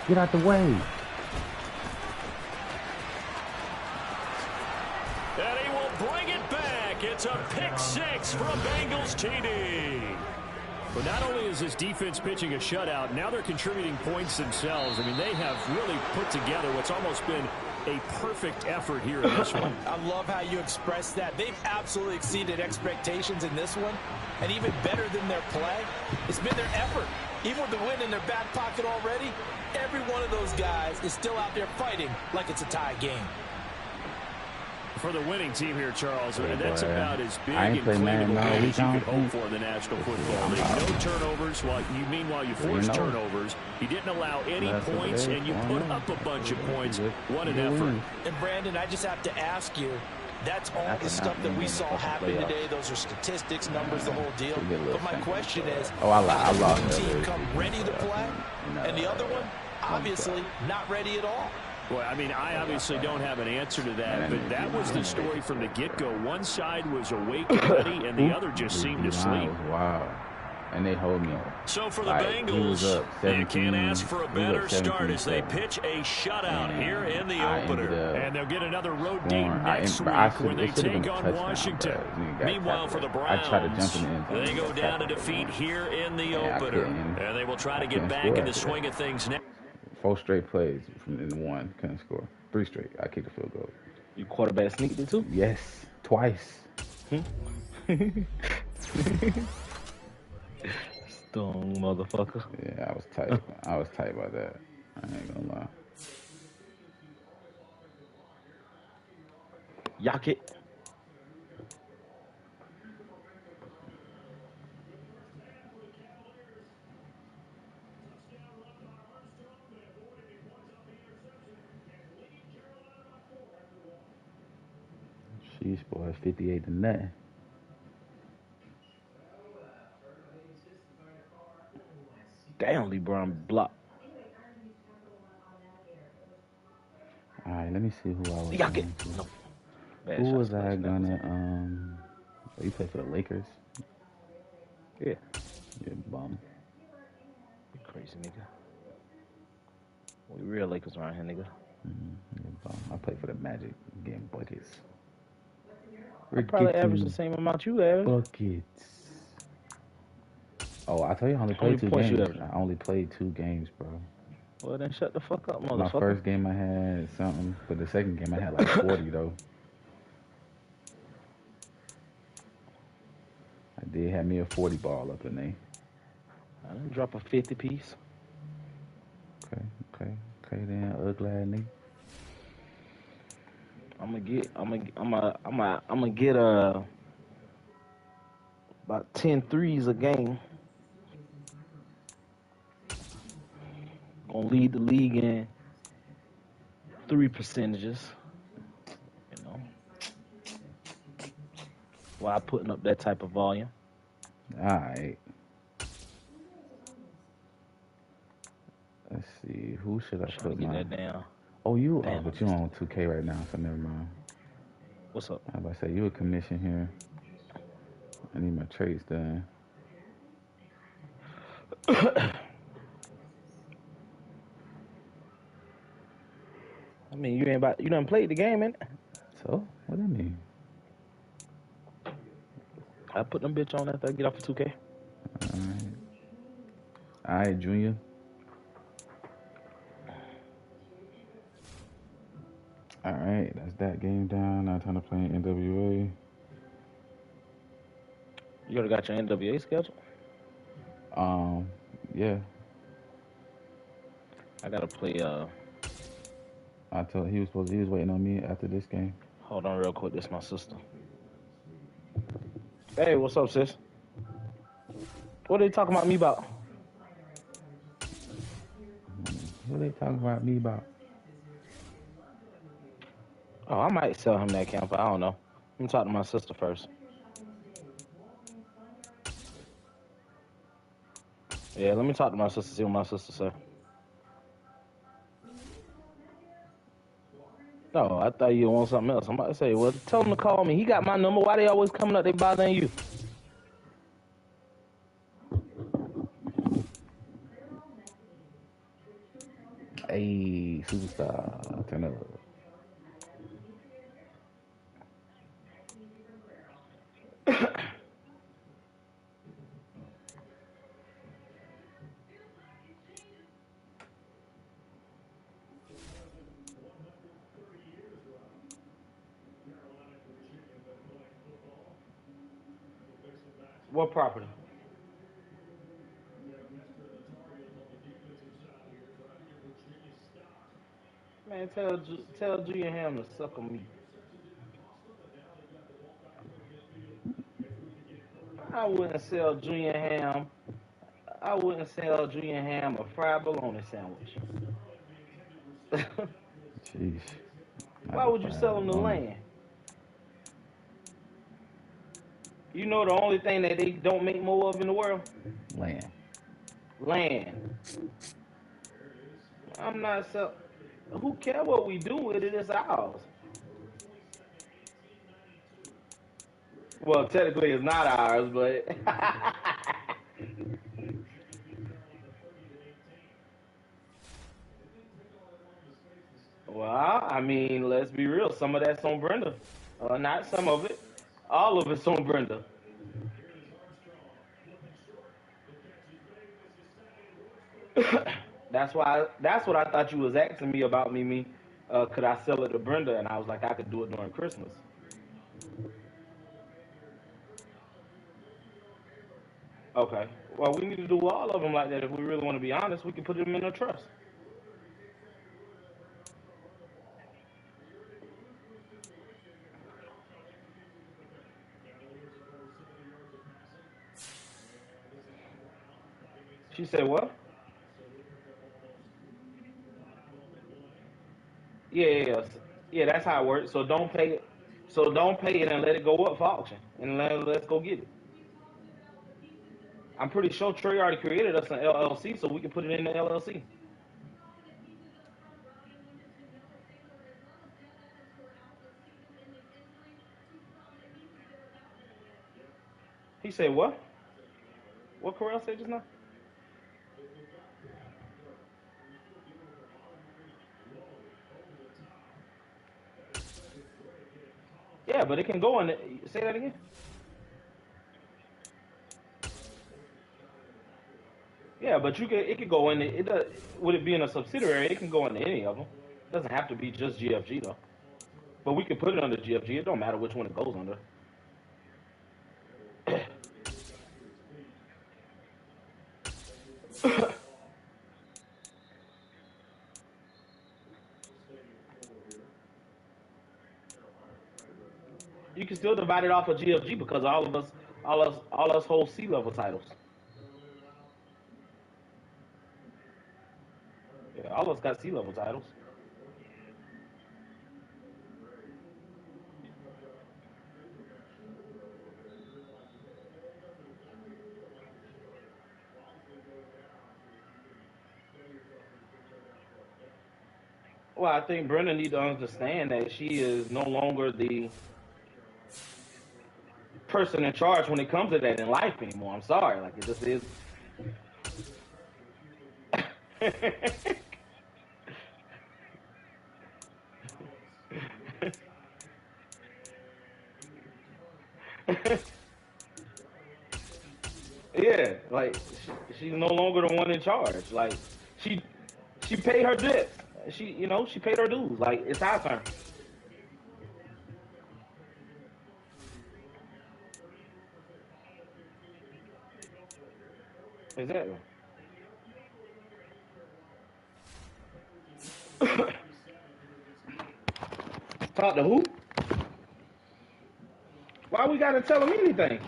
G: Get out the way.
B: And he will bring it back. It's a pick six for a Bengals TD. But not only is this defense pitching a shutout, now they're contributing points themselves. I mean, they have really put together what's almost been a perfect effort here in this one.
A: I love how you express that. They've absolutely exceeded expectations in this one. And even better than their play, it's been their effort. Even with the win in their back pocket already, every one of those guys is still out there fighting like it's a tie game.
B: For the winning team here, Charles, that's about as big
G: and
B: clean of a win as you
G: can
B: could hope for in the National Football League. No turnovers. Meanwhile, you forced turnovers. You didn't allow any points, and you put up a bunch of points. What an effort.
A: And, Brandon, I just have to ask you, that's all the stuff that we saw happen today. Those are statistics, numbers, the whole deal. But my question is, how does one team come ready to play, and the other one, obviously, not ready at all?
B: Well, I mean, I obviously don't have an answer to that, but that was the story from the get-go. One side was awake and ready, and the other just seemed to sleep.
G: Wow. And they hold me.
B: So for the Bengals, you can't ask for a better start as they pitch a shutout here in the opener. And they'll get another road date next week when they take on Washington. Meanwhile, for the Browns, they go down to defeat here in the opener. And they will try to get back in the swing of things next.
G: 4 straight plays in the one, couldn't score. 3 straight. I kicked a field goal.
H: You quarterback sneaked it too?
G: Yes, twice.
H: Stone motherfucker.
G: Yeah, I was tight. I was tight about that. I ain't gonna lie.
H: Yak it.
G: Sheesh, boy, 58 to nothing.
H: Damn, LeBron blocked.
G: All right, let me see who I was.
H: Yak it. No.
G: Who was I gonna? You play for the Lakers?
H: Yeah.
G: You bum.
H: You crazy nigga. We real Lakers around here, nigga.
G: I play for the Magic, getting buckets.
H: I probably average the same amount you average.
G: Buckets. Oh, I tell you, I only played 2 games. I only played 2 games, bro.
H: Well, then shut the fuck up, motherfucker.
G: My first game I had something, but the second game I had like 40 though. I did have me a 40 ball up in there.
H: I didn't drop a 50 piece.
G: Okay then, ugly nigga.
H: I'm gonna get about 10 threes a game. Gonna lead the league in 3 percentages. You know, while putting up that type of volume.
G: All right. Let's see. Who should I put
H: get that down?
G: Oh, you are, but you on 2K right now, so never mind.
H: What's up?
G: I was about to say, you a commission here. I need my trades done.
H: I mean, you done played the game, ain't it?
G: So, what that mean?
H: I put them bitch on after I get off of 2K.
G: All right, Junior. All right, that's that game down. Now time to play NWA.
H: You already got your NWA schedule?
G: Yeah.
H: I gotta play.
G: I told he was waiting on me after this game.
H: Hold on, real quick. This is my sister. Hey, what's up, sis? What are they talking about me about?
G: What are they talking about me about?
H: Oh, I might sell him that camper. I don't know. Let me talk to my sister first. Yeah, let me talk to my sister, see what my sister said. No, I thought you want something else. I'm about to say, well, tell him to call me. He got my number. Why they always coming up? They bothering you.
G: A superstar. Turn up. What property? Man, tell G and Ham to suck on me. I wouldn't sell Junior Ham. I wouldn't sell Junior Ham a fried bologna sandwich.
H: Jeez.
G: Why would you sell him the land? You know the only thing that they don't make more of in the world?
H: Land.
G: Land. I'm not selling. Who care what we do with it? It's ours. Well, technically it's not ours, but well, I mean, let's be real. Some of that's on Brenda. Not some of it. All of it's on Brenda. That's why. That's what I thought you was asking me about, Mimi. Could I sell it to Brenda? And I was like, I could do it during Christmas. Okay. Well, we need to do all of them like that. If we really want to be honest, we can put them in a trust. She said, what? Yeah. That's how it works. So don't pay it. So don't pay it and let it go up for auction, and let's go get it. I'm pretty sure Trey already created us an LLC, so we can put it in the LLC. He said, what? What Corral said just now? Yeah, but it can go in. Say that again. Yeah, but you can. It could go in. It does. With it being a subsidiary, it can go into any of them. It doesn't have to be just GFG though. But we can put it under GFG. It don't matter which one it goes under. You can still divide it off of GFG because all us hold C level titles. Yeah, all of us got C level titles. Well, I think Brenda needs to understand that she is no longer the person in charge when it comes to that in life anymore. I'm sorry, like it just is. Yeah, like she's no longer the one in charge. Like she she paid her debts. She paid her dues. Like it's our turn. Exactly. Talk to who? Why we gotta tell them anything?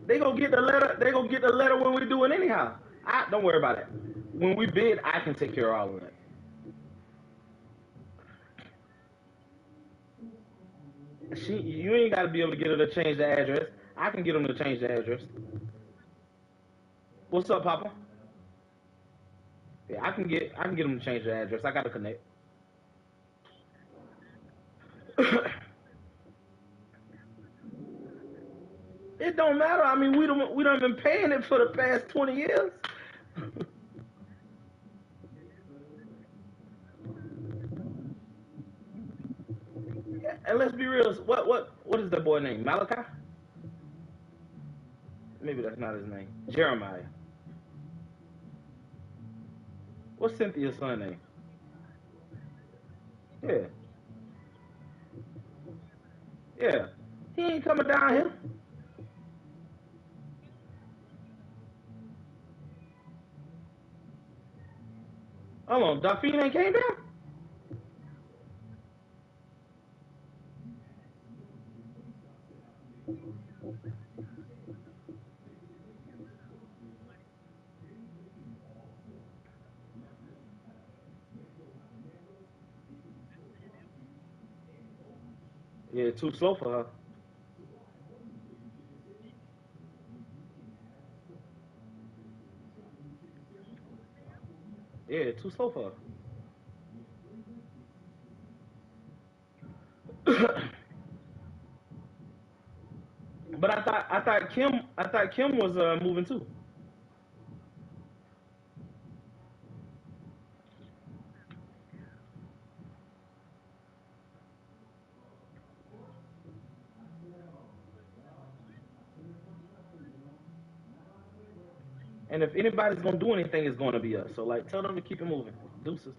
G: They gonna get the letter. They gonna get the letter when we do it anyhow. I don't worry about it. When we bid, I can take care of all of that. You ain't got to be able to get her to change the address. I can get them to change the address. What's up, Papa? Yeah, I can get them to change the address. I got to connect. It don't matter. I mean, we don't been paying it for the past 20 years. And let's be real. What is that boy name? Malachi? Maybe that's not his name. Jeremiah. What's Cynthia's son name? Yeah. Yeah. He ain't coming down here. Hold on. Dauphine ain't came down? Yeah, too slow for her. Yeah, too slow for her. But I thought Kim was moving too. And if anybody's gonna do anything, it's gonna be us. So like, tell them to keep it moving. Deuces.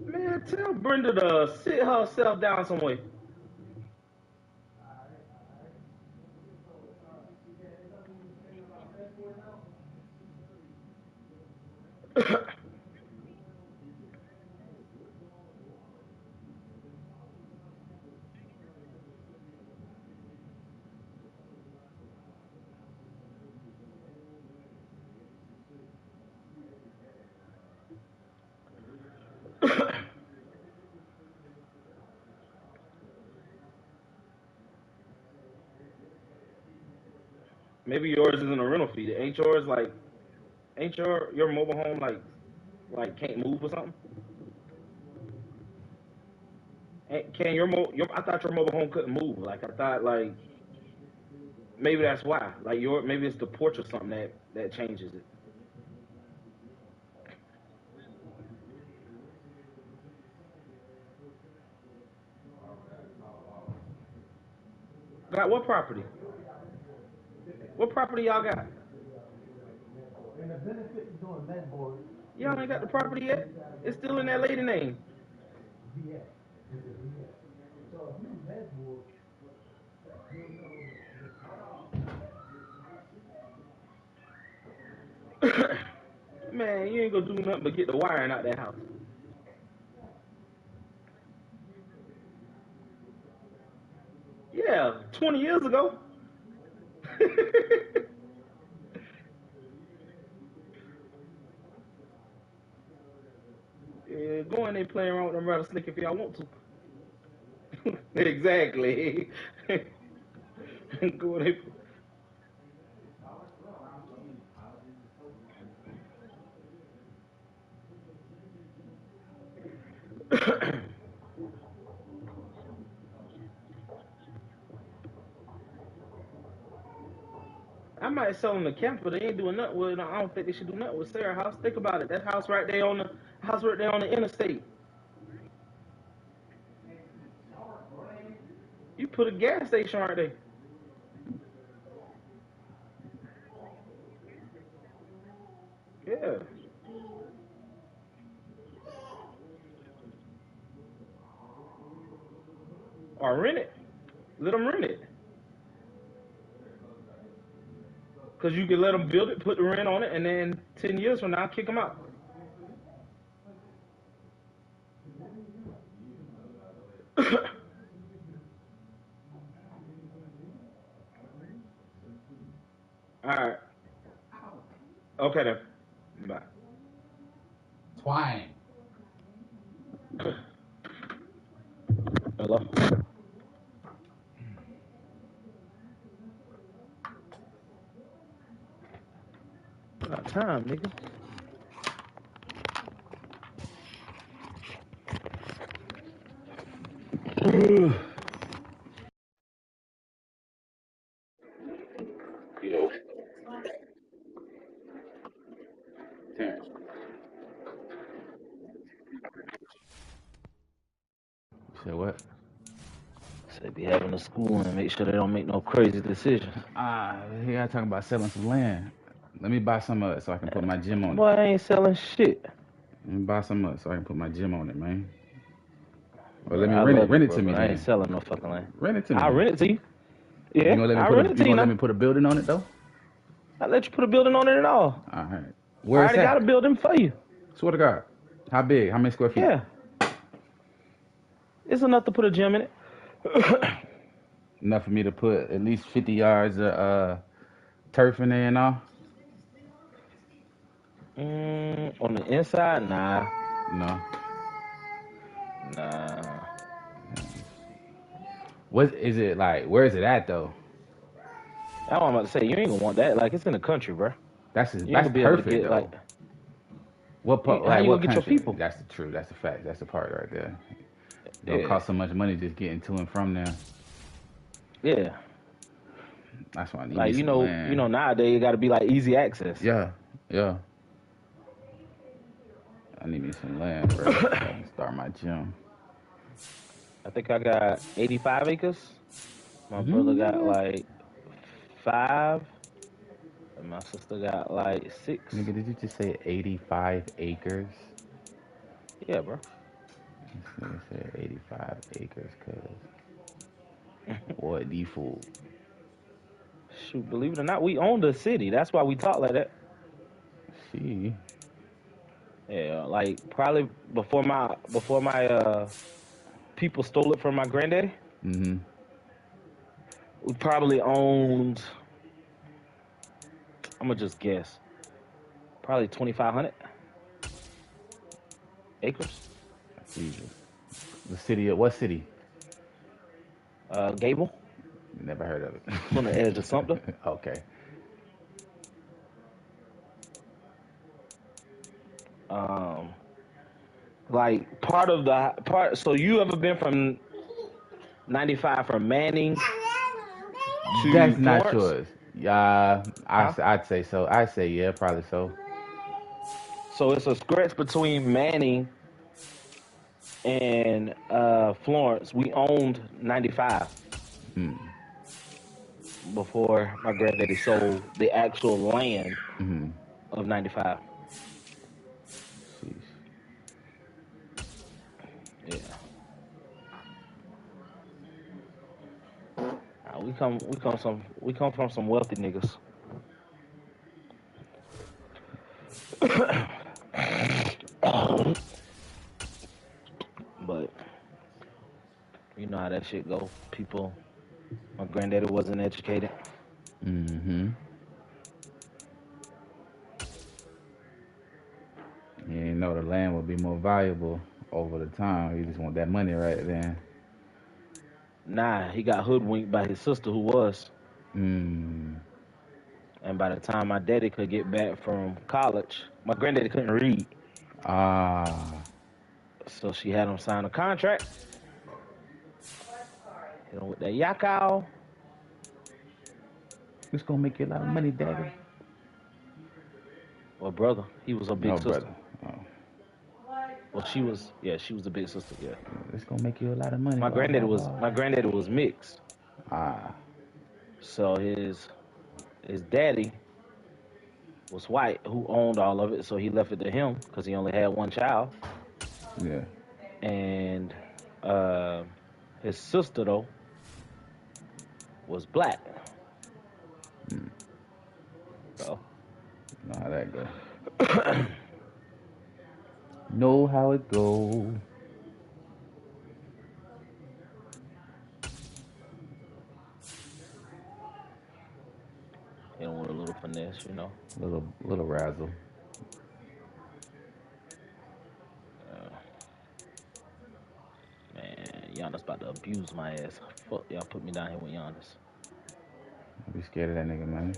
G: Man, tell Brenda to sit herself down somewhere. Maybe yours isn't a rental fee. Ain't yours like? Ain't your mobile home like can't move or something? Can your I thought your mobile home couldn't move. Like I thought like maybe that's why. Like maybe it's the porch or something that changes it. Got what property? What property y'all got? Y'all ain't got the property yet. It's still in that lady name. Man, you ain't gonna do nothing but get the wiring out that house. Yeah, 20 years ago. Yeah, go in there playing around with them rattlesnake if y'all want to. Exactly. Go in there. I might sell them to camper. They ain't doing nothing with it. I don't think they should do nothing with Sarah House. Think about it. That house right there on the interstate. You put a gas station right there. Yeah. Or rent it. Let them rent it. Because you can let them build it, put the rent on it, and then 10 years from now, kick them out. All right. Okay then. Bye.
D: Twine.
G: Hello.
H: time, nigga.
D: Yo. Terrence.
G: Say what?
H: Say be having a school and make sure they don't make no crazy decisions.
G: He gotta talk about selling some land. Let me buy some of it so I can put my gym on it.
H: Boy, I ain't selling shit.
G: Let me buy some of it so I can put my gym on it, man. Or
H: Bro,
G: let me
H: I
G: rent it.
H: love
G: Rent
H: it,
G: it
H: bro,
G: to me
H: but I
G: then.
H: ain't selling no fucking land.
G: Rent it to me.
H: I'll
G: then.
H: rent it to you.
G: You
H: Yeah,
G: gonna let me
H: I'll
G: put
H: rent
G: a,
H: it
G: you
H: to you
G: gonna let
H: now.
G: me put a building on it though?
H: I'll let you put a building on it and all.
G: All right.
H: I
G: Where it's
H: already got a
G: at?
H: building for you.
G: Swear to God. How big? How many square feet?
H: Yeah. It's enough to put a gym in it.
G: Enough for me to put at least 50 yards of turf in there and all?
H: On the inside, nah.
G: No.
H: Nah.
G: What is it like? Where is it at though?
H: That's what I'm about to say. You ain't gonna want that. Like, it's in the country, bro.
G: That's
H: You ain't
G: that's
H: gonna be able to
G: perfect
H: get,
G: though.
H: like...
G: What part?
H: How
G: Like
H: you
G: what
H: gonna get your
G: country?
H: people?
G: That's the truth. That's the fact. That's the part right there. It's gonna
H: Yeah.
G: cost so much money just getting to and from there.
H: Yeah.
G: That's why I need me
H: Like,
G: some land.
H: nowadays it gotta be, like, easy access.
G: Yeah, yeah. I need me some land first so I can start my gym.
H: I think I got 85 acres. My brother got,
G: Nigga,
H: like, 5. And my sister got, like, 6.
G: did you just say 85 acres?
H: Yeah, bro.
G: This nigga said 85 acres, cuz. What the fool?
H: Shoot, believe it or not, we own the city. That's why we talk like that.
G: She.
H: Yeah, like probably before my people stole it from my granddaddy.
G: Mm-hmm.
H: We probably owned. I'm gonna just guess. Probably 2,500 acres.
G: Jesus. The city of what city?
H: Gable.
G: Never heard of
H: It's on the edge of something.
G: it. Okay.
H: Like part of the part. So you ever been from 95 from Manning to
G: That's not
H: Florence?
G: yours. Yeah,
H: Huh?
G: I'd say so. I'd say yeah, probably so.
H: So it's a stretch between Manning and Florence. We owned 95 before my granddaddy sold the actual land of 95.
G: Sheesh.
H: Yeah. We come from some wealthy niggas. But you know how that shit go. People, my granddaddy wasn't educated.
G: Mm-hmm. You didn't know the land would be more valuable over the time. You just want that money right then.
H: Nah, he got hoodwinked by his sister who was.
G: Mm.
H: And by the time my daddy could get back from college, my granddaddy couldn't read.
G: Ah.
H: So she had him sign a contract. Hit him with that yakao.
G: It's gonna make you a lot of money, daddy.
H: Well, brother, he was a big
G: No,
H: sister.
G: brother. Oh.
H: Well, she was the big sister, yeah.
G: It's gonna make you a lot of money.
H: My
G: Blah,
H: granddaddy
G: blah,
H: was
G: blah.
H: my granddaddy was mixed.
G: Ah.
H: So his daddy was white, who owned all of it. So he left it to him because he only had one child.
G: Yeah.
H: And his sister though was black. So
G: Know how that go. Know how it go.
H: you know, with a little finesse, you know.
G: Little razzle.
H: Man, Giannis about to abuse my ass. Fuck y'all, put me down here with Giannis.
G: I be scared of that nigga, man.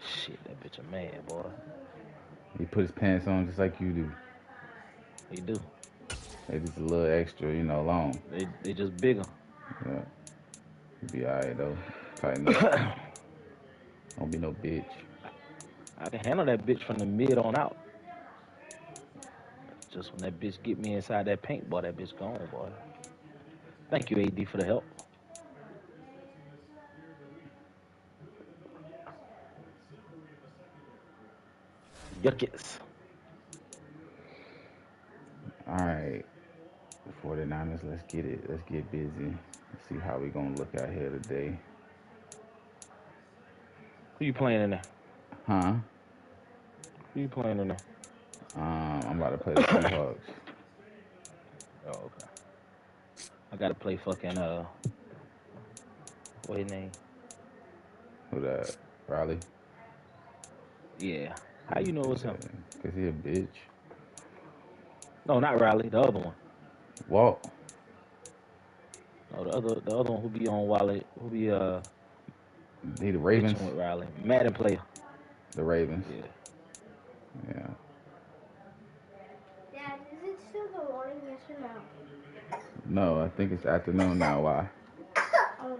H: Shit, that bitch a man, boy.
G: He put his pants on just like you do.
H: He do.
G: They just a little extra, long.
H: They just bigger.
G: Yeah. You be alright though. Tighten up. Don't be no bitch.
H: I can handle that bitch from the mid on out. Just when that bitch get me inside that paint, boy, that bitch gone, boy. Thank you, AD, for the help. Yuckets.
G: Alright. 49ers, let's get it. Let's get busy. Let's see how we gonna look out here today.
H: Who you playing in there?
G: Huh?
H: Who you playing in there?
G: I'm about to play the Seahawks.
H: Oh, okay. I gotta play fucking what his name?
G: Who that? Riley?
H: Yeah. How you know it's him?
G: Cause he a bitch.
H: No, not Riley. The other one.
G: Walt.
H: No, the other one who be on Wally, who be
G: He the Ravens.
H: bitching with Riley. Madden player.
G: The Ravens.
H: Yeah.
G: Yeah.
C: Dad, is it still the morning, yes or no?
G: No, I think it's afternoon now. Why?
C: Oh,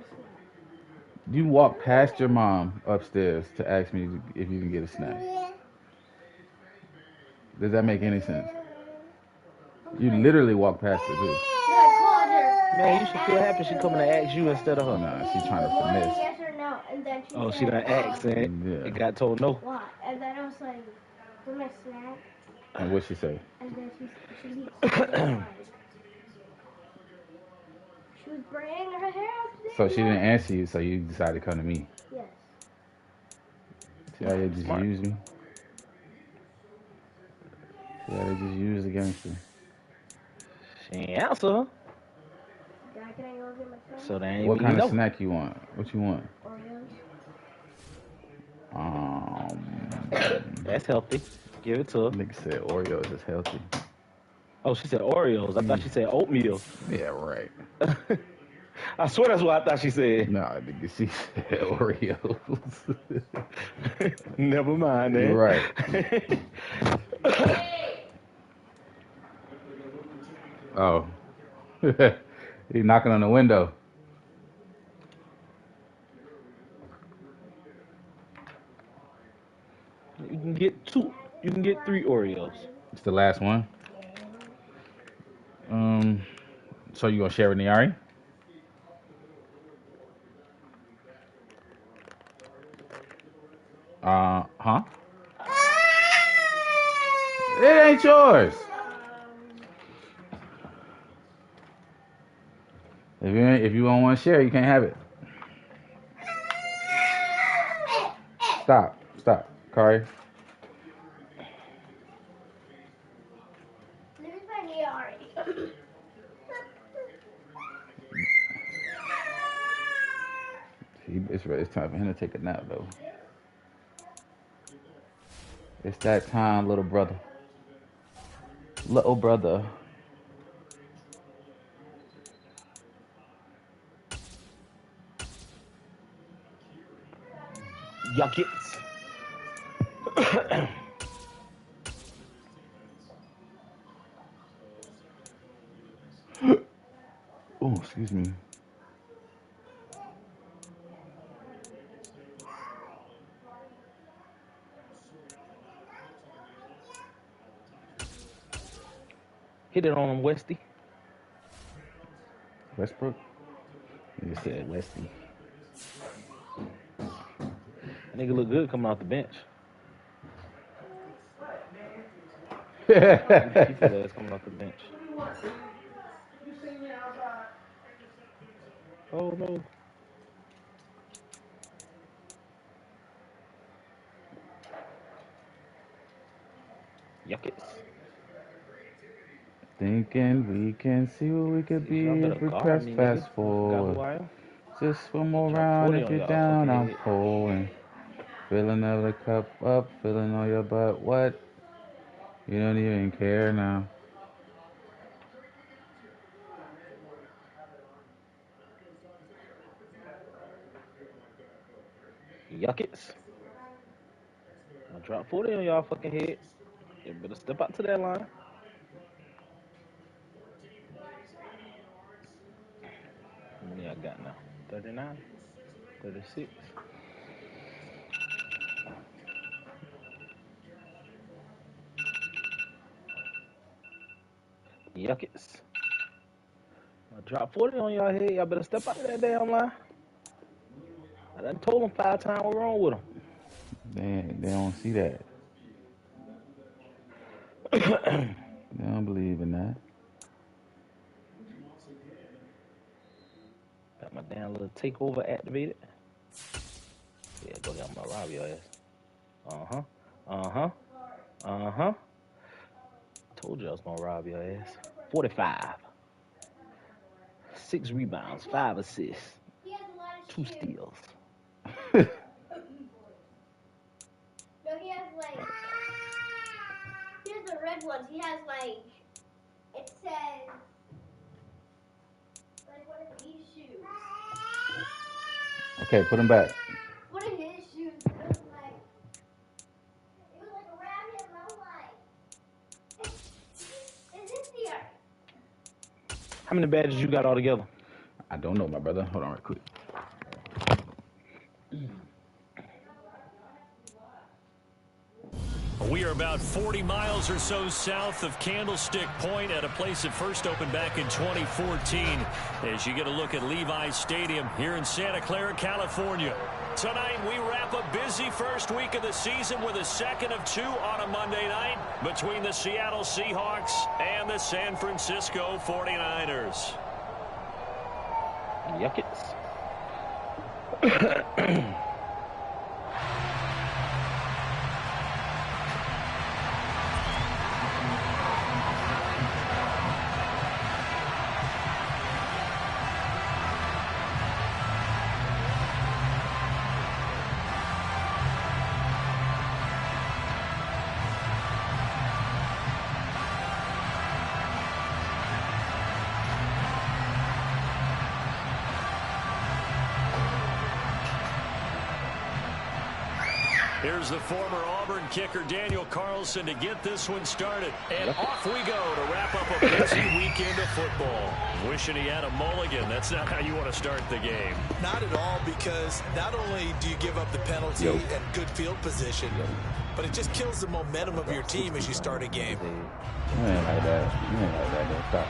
G: You walk past your mom upstairs to ask me if you can get a snack. Does that make any sense? You literally walk past her too.
C: no, I called her.
H: Man, you should feel happy she coming to ask you instead of her.
G: Nah, she's trying to
C: Morning,
G: finesse.
C: yes or no? And then she
H: Oh,
C: said,
H: she done asked and
G: Yeah.
H: it got told no.
C: Why? And then I was like, for my snack.
G: And what'd she say?
C: And then she like, she was braiding her hair up today.
G: So she didn't answer you, so you decided to come to me.
C: Yes.
G: See how they just
H: Smart.
G: use me? See how they just use the gangster?
H: She ain't answer her.
C: Dad, can I go get my snack?
H: So they ain't
G: What
H: mean
G: kind
H: you
G: of
H: know.
G: snack you want? What you want?
C: Oreos.
H: That's healthy. Give it to her.
G: Nigga said Oreos is healthy.
H: Oh, she said Oreos. I thought she said oatmeal.
G: Yeah, right.
H: I swear that's what I thought she said.
G: Nah, nigga, she said Oreos.
H: Never mind, man.
G: You're right. Oh. He knocking on the window.
H: You can get 2. You can get 3 Oreos.
G: It's the last one. So you gonna share with Niari? Huh? It ain't yours. If you don't want to share, you can't have it. Stop, Kari.
C: This is my Niari.
G: It's time for him to take a nap, though. It's that time, little brother. Little brother.
H: Yuckets.
G: Oh, excuse me.
H: Hit it on him, Westy.
G: Westbrook? You said Westy.
H: Nigga look good coming off the bench. Keep his ass coming off the bench. Oh no. Yuckets.
G: Thinking we can see what we could be
H: Y'all better
G: if we
H: guard
G: press
H: me,
G: fast
H: nigga.
G: forward.
H: Got who I am?
G: Just one more
H: Drop
G: round.
H: 40
G: If
H: on
G: you're
H: y'all
G: down,
H: fucking
G: I'm
H: head.
G: pulling. Fill another cup up, filling on your butt. What? You don't even care now.
H: Yuckets. Drop 40 on y'all fucking head. You better step out to that line. How many I got now? 39? 36? Yuckets. I drop 40 on y'all head. Y'all better step out of that damn line. I done told them 5 times what's wrong with them.
G: They don't see that. They don't believe in that.
H: Got my damn little takeover activated. Yeah, go ahead. I'm gonna rob your ass. Uh-huh. Told you I was gonna rob your ass. 45. 6 rebounds, 5 assists, 2 steals.
C: No, he has like. Here's the red ones. He has like. It says. Like, what are these shoes?
G: Okay, put them back.
C: What are his shoes? It was like a rabbit, and I was like, is this here?
H: How many badges you got altogether?
G: I don't know, my brother. Hold on right quick.
B: We are about 40 miles or so south of Candlestick Point at a place that first opened back in 2014 as you get a look at Levi's Stadium here in Santa Clara, California. Tonight, we wrap a busy first week of the season with a second of 2 on a Monday night between the Seattle Seahawks and the San Francisco 49ers.
H: Yuckets.
B: Here's the former Auburn kicker, Daniel Carlson, to get this one started. And off we go to wrap up a busy weekend of football. Wishing he had a mulligan. That's not how you want to start the game.
A: Not at all, because not only do you give up the penalty and good field position, but it just kills the momentum of your team as you start a game.
G: You ain't like that. Don't stop.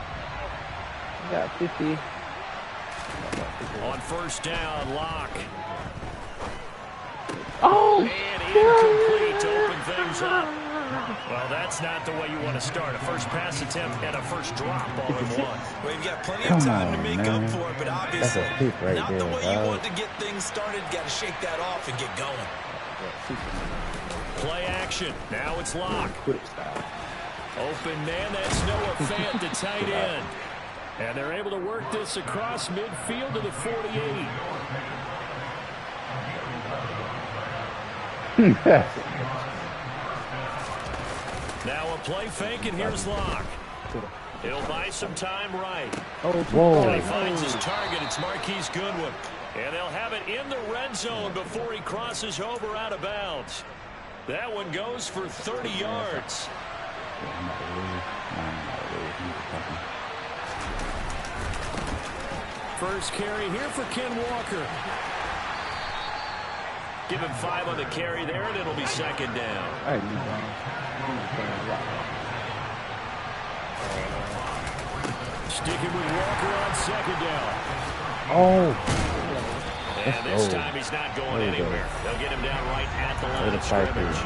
H: You got 50.
B: On first down, Locke.
H: Oh!
B: And incomplete to open things up. Well, that's not the way you want to start. A first pass attempt and a first drop all in one.
A: Well, you've got plenty of time to make up for it, but obviously not the way you want to get things started. Got to shake that off and get going.
B: Play action. Now it's Locke. Open man, that's Noah Fant, the tight end. And they're able to work this across midfield to the 48. Now a play fake, and here's Locke. He'll buy some time right.
G: Whoa.
B: He finds his target. It's Marquise Goodwin. And they'll have it in the red zone before he crosses over out of bounds. That one goes for 30 yards. First carry here for Ken Walker. Give him 5 on the carry there, and it'll be second down. Sticking with Walker on second down. And this time he's not going anywhere. They'll get him down right at the line of scrimmage.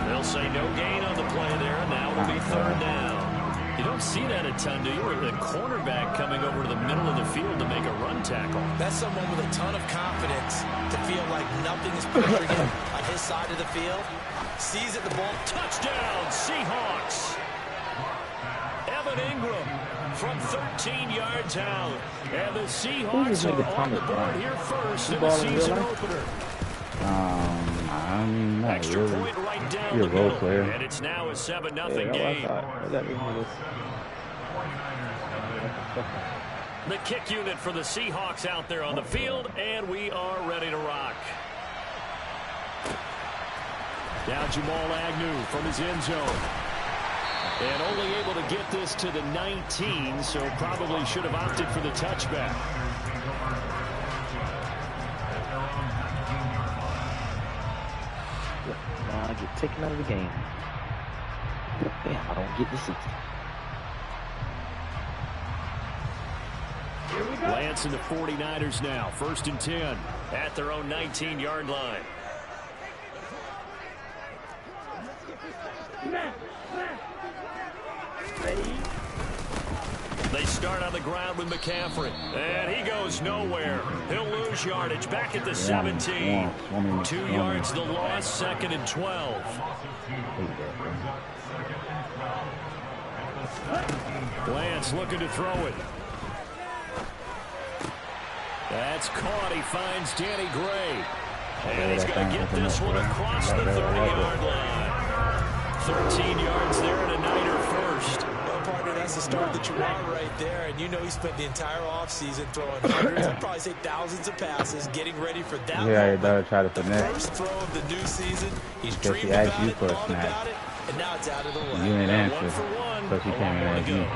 B: They'll say no gain on the play there, and now it'll be third down. You don't see that a ton, do you? Or the cornerback coming over to the middle of the field to make a run tackle.
A: That's someone with a ton of confidence to feel like nothing is pressuring him on his side of the field. Sees it, the ball.
B: Touchdown, Seahawks. Evan Ingram from 13 yards out. And the Seahawks are on the board here first in the season opener.
G: I mean, not
B: Extra
G: really.
B: point right down
G: You're
B: the
G: a role
B: middle.
G: player.
B: And it's now a 7-0 game. The kick unit for the Seahawks out there on the field, and we are ready to rock. Now Jamal Agnew from his end zone. And only able to get this to the 19, so probably should have opted for the touchback.
H: I get taken out of the game. Damn, I don't get the 60.
B: Lance and the 49ers now. 1st and 10 at their own 19-yard line. They start on the ground with McCaffrey. And he goes nowhere. He'll lose yardage back at the 17. 2 yards the loss, 2nd and 12. Lance looking to throw it. That's caught. He finds Danny Gray. And he's going to get this one across the 30-yard line. 13 yards there and a Niner first.
A: Well, partner, that's the start that you want right there. And you know he spent the entire offseason throwing hundreds, I'd probably say thousands of passes, getting ready for that
G: Yeah, he
A: moment.
G: better try to
A: The
G: finesse.
A: first throw of the new season. He's
G: Because
A: dreamed
G: he asked
A: about
G: you
A: it,
G: for a
A: thought
G: snap.
A: about it, and now it's out of the way.
G: You ain't answer.
B: 1 for 1.
G: Because he came in
B: A lot
G: as
B: to
G: you.
B: go.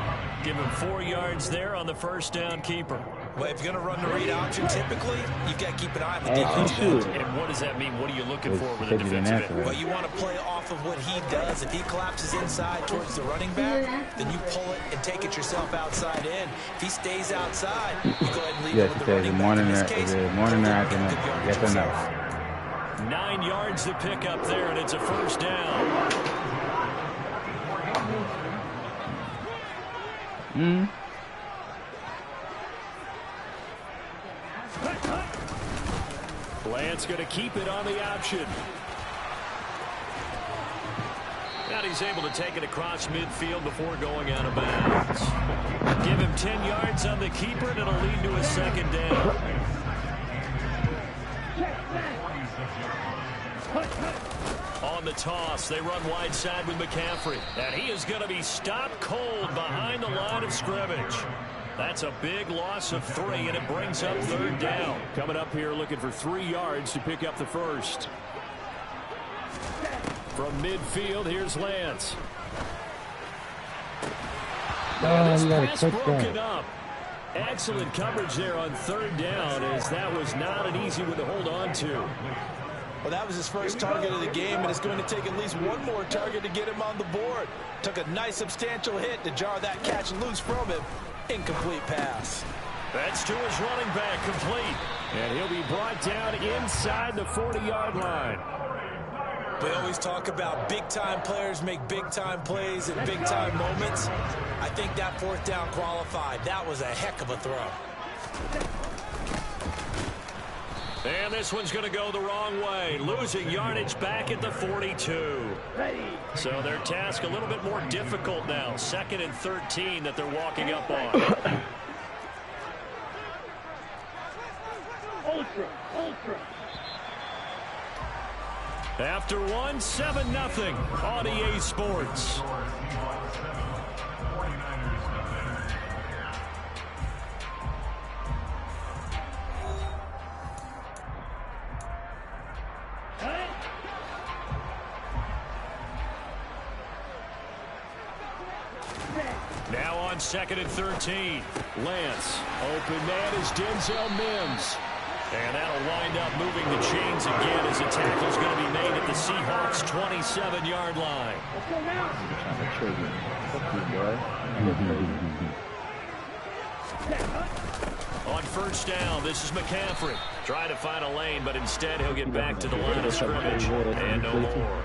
B: Give him 4 yards there on the first down keeper.
A: Well, if you're going to run the read option, typically, you've got to keep an eye on the
H: As you
A: defensive
H: should.
A: end.
B: And what does that mean? What are you looking
G: Well,
B: for with
G: said
B: a
G: you didn't
B: defensive
G: answer
B: end?
G: it.
A: Well, you want to play off of what he does. If he collapses inside towards the running back, then you pull it and take it yourself outside in. If he stays outside, you go ahead and leave
G: Yes,
A: it with
G: it
A: the
G: says
A: running
G: good
A: back.
G: morning,
A: In this
G: or
A: case,
G: is it morning or
A: pull it,
G: afternoon?
A: good yardage
G: Yes or no?
A: yourself.
B: 9 yards to pick up there, and it's a first down. Lance going to keep it on the option. And he's able to take it across midfield before going out of bounds. Give him 10 yards on the keeper, and it'll lead to a 2nd down. On the toss, they run wide side with McCaffrey. And he is going to be stopped cold behind the line of scrimmage. That's a big loss of 3, and it brings up 3rd down. Coming up here looking for 3 yards to pick up the first. From midfield, here's Lance. And this pass broken up. Excellent coverage there on 3rd down, as that was not an easy one to hold on to.
A: Well, that was his first target of the game, and it's going to take at least one more target to get him on the board. Took a nice substantial hit to jar that catch loose from him. Incomplete pass.
B: That's to his running back, complete. And he'll be brought down inside the 40-yard line.
A: We always talk about big-time players make big-time plays at big-time moments. I think that 4th down qualified. That was a heck of a throw.
B: And this one's going to go the wrong way. Losing yardage back at the 42. So their task a little bit more difficult now. 2nd and 13 that they're walking up on. After 1, 7-0 on EA Sports. Now on 2nd and 13. Lance. Open man is Denzel Mims. And that'll wind up moving the chains again as a tackle's going to be made at the Seahawks' 27-yard line. On 1st down, this is McCaffrey. Trying to find a lane, but instead he'll get back to the line of scrimmage. And no more.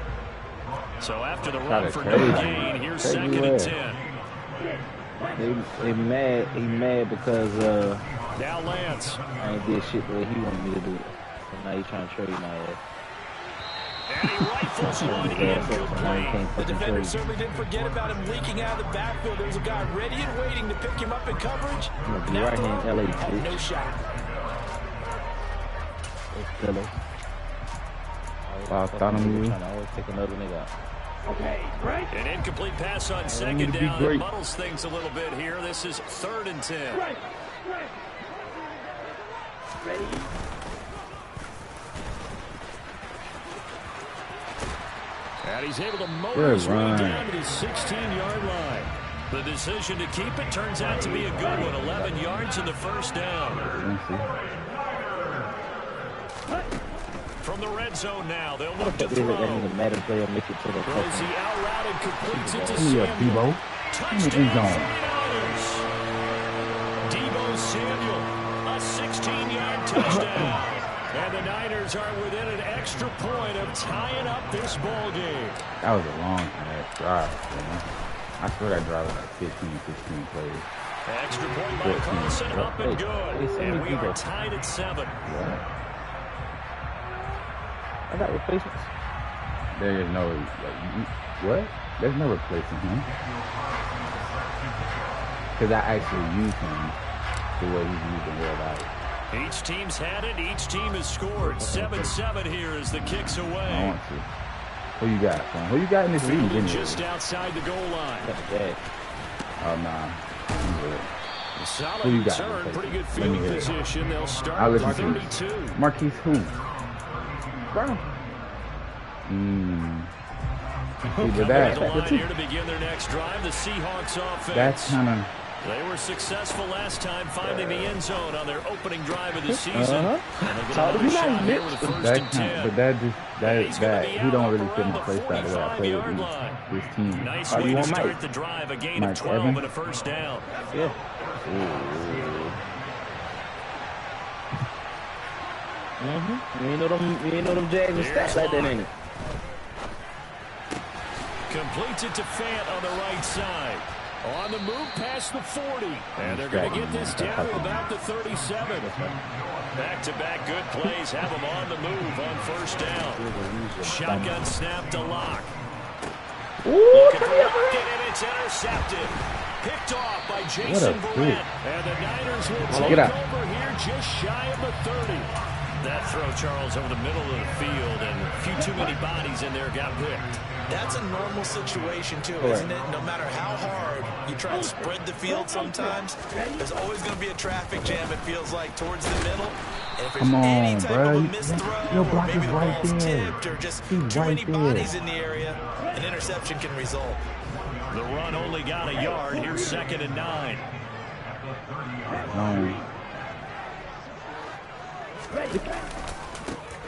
B: So after the run for no gain, here's 2nd and 10.
H: He mad because
B: Now Lance.
H: I ain't did shit the way he wanted me to do it. And now he's trying to trade my ass.
B: And he rifles one incomplete.
A: The defender certainly didn't forget about him leaking out of the backfield. There was a guy ready and waiting to pick him up in coverage.
H: Be right here in LA,
A: Had no
H: bitch.
A: shot.
H: LA.
G: Lost on him, you.
H: Trying to always take another nigga out.
B: An incomplete pass on 2nd down. It muddles things a little bit here. This is 3rd and 10. And he's able to motor his way down to the 16-yard line. The decision to keep it turns out to be a good one. 11 yards in the first down. From the red zone now, they'll look to throw. Throws the out route and completes it to Samuel. Touchdown, 49ers. Deebo Samuel, a 16-yard touchdown. And the Niners are within an extra point of tying up this ball game.
G: That was a long drive, man. I swear that drive was like 15, 16 plays.
B: Extra point by Carlson, up and good. And we are tied at 7.
G: Yeah.
H: I got replacements.
G: There is no, what? There's no replacing him. Because I actually use him the way he's used in real life.
B: Each team's had it. Each team has scored. 7-7 here as the kick's away.
G: I want to. Who you got, son? Who you got in this league? Anyway?
B: Just outside the goal line.
G: Oh, nah.
B: Solid
G: who you got?
B: Return, pretty good field position. They'll start with 32.
G: Marquise who? Brown. See,
B: that. Here to begin their next drive, the Seahawks offense.
G: That's kind of.
B: They were successul last time finding the end zone on their opening drive of the season. And they'll get another shot here with a first and 10.
G: But that he don't really fit in the play style that I play with this team.
B: Nice way to start the drive, a gain of 12 and a first down.
H: Yeah. You ain't know them Jags and stats like that, ain't it?
B: Completes it to Fant on the right side. On the move past the 40. And they're going to get this down to about the 37. Back-to-back good plays have them on the move on first down. Shotgun snap to Lock. Looking for Lockett, and it's intercepted. Picked off by Jason Verrett. And the Niners will take over here just shy of the 30. That throw, Charles, over the middle of the field, and a few too many bodies in there got picked.
A: That's a normal situation, too, isn't it? No matter how hard you try and spread the field sometimes, there's always going to be a traffic jam, it feels like, towards the middle. And if there's any type of a missed throw, or maybe the ball's tipped, or just too many bodies in the area, an interception can result.
B: The run only got a yard. Here's 2nd and 9.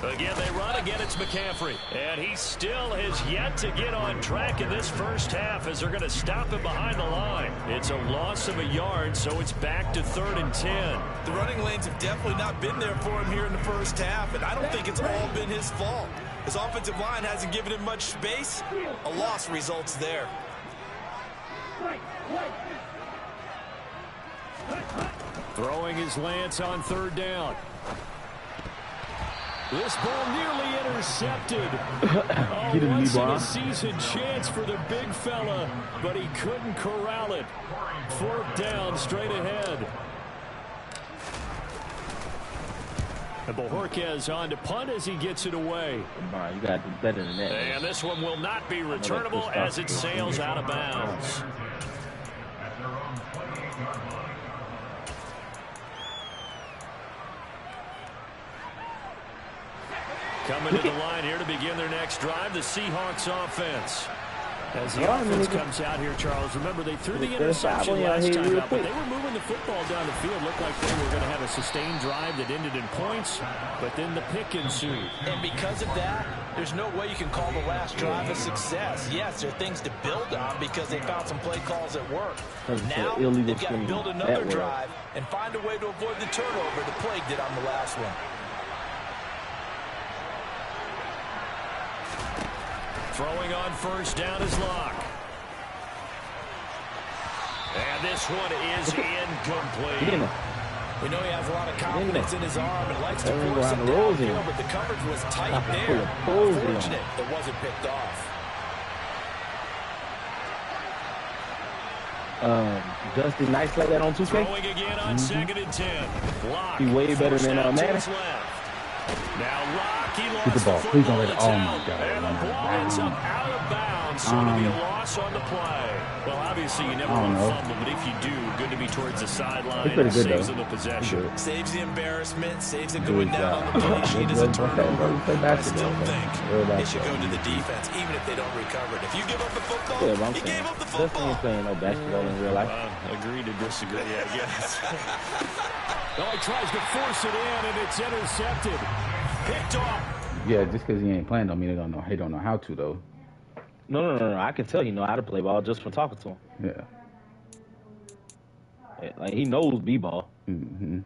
B: Again, they run. Again, it's McCaffrey. And he still has yet to get on track in this first half as they're going to stop him behind the line. It's a loss of a yard, so it's back to 3rd and 10.
A: The running lanes have definitely not been there for him here in the first half, and I don't think it's all been his fault. His offensive line hasn't given him much space. A loss results there.
B: Throwing his Lance on 3rd down. This ball nearly intercepted. Once in a season chance for the big fella, but he couldn't corral it. 4th down, straight ahead. And Bojorquez on to punt as he gets it away.
H: Come on, you got to do better than that.
B: And this one will not be returnable as it sails out of bounds. Coming to the line here to begin their next drive, the Seahawks offense. As the offense comes out here, Charles, remember they threw the interception last time out, but they were moving the football down the field. Looked like they were going to have a sustained drive that ended in points, but then the pick ensued.
A: And because of that, there's no way you can call the last drive a success. Yes, there are things to build on because they found some play calls that work. Now, they've got to build another drive and find a way to avoid the turnover the Plague did on the last one.
B: Throwing on first down is Lock. And this one is incomplete.
A: We know he has a lot of confidence in his arm and likes to force it downfield, but the coverage was tight there. Unfortunate it wasn't picked off.
H: Dusty nice like that on 2K.
B: Throwing again on 2nd and 10. Lock.
H: He way better than man.
B: Left. Now Rocky lost
G: Get the ball. Please don't let it. Oh, my God.
B: And the ball ends up out of bounds. So it'll be a loss on the play. Well, obviously, you never want to fumble, but if you do, good to be towards the sideline.
G: He's pretty good,
B: saves
G: though.
B: the possession.
A: Saves the embarrassment, saves it going down on the play sheet as a turnover. But I still think it should go to the defense, even if they don't recover it. If you give up the football, you gave up the football.
H: Justin ain't playing no basketball in real life.
B: Agree to disagree, I guess. Well, he tries to force it in, and it's intercepted. Picked off.
G: Yeah, just because he ain't playing don't mean he don't know how to, though.
H: No. I can tell you know how to play ball just from talking to him.
G: Yeah.
H: Like, he knows b-ball.
G: Mm-hmm.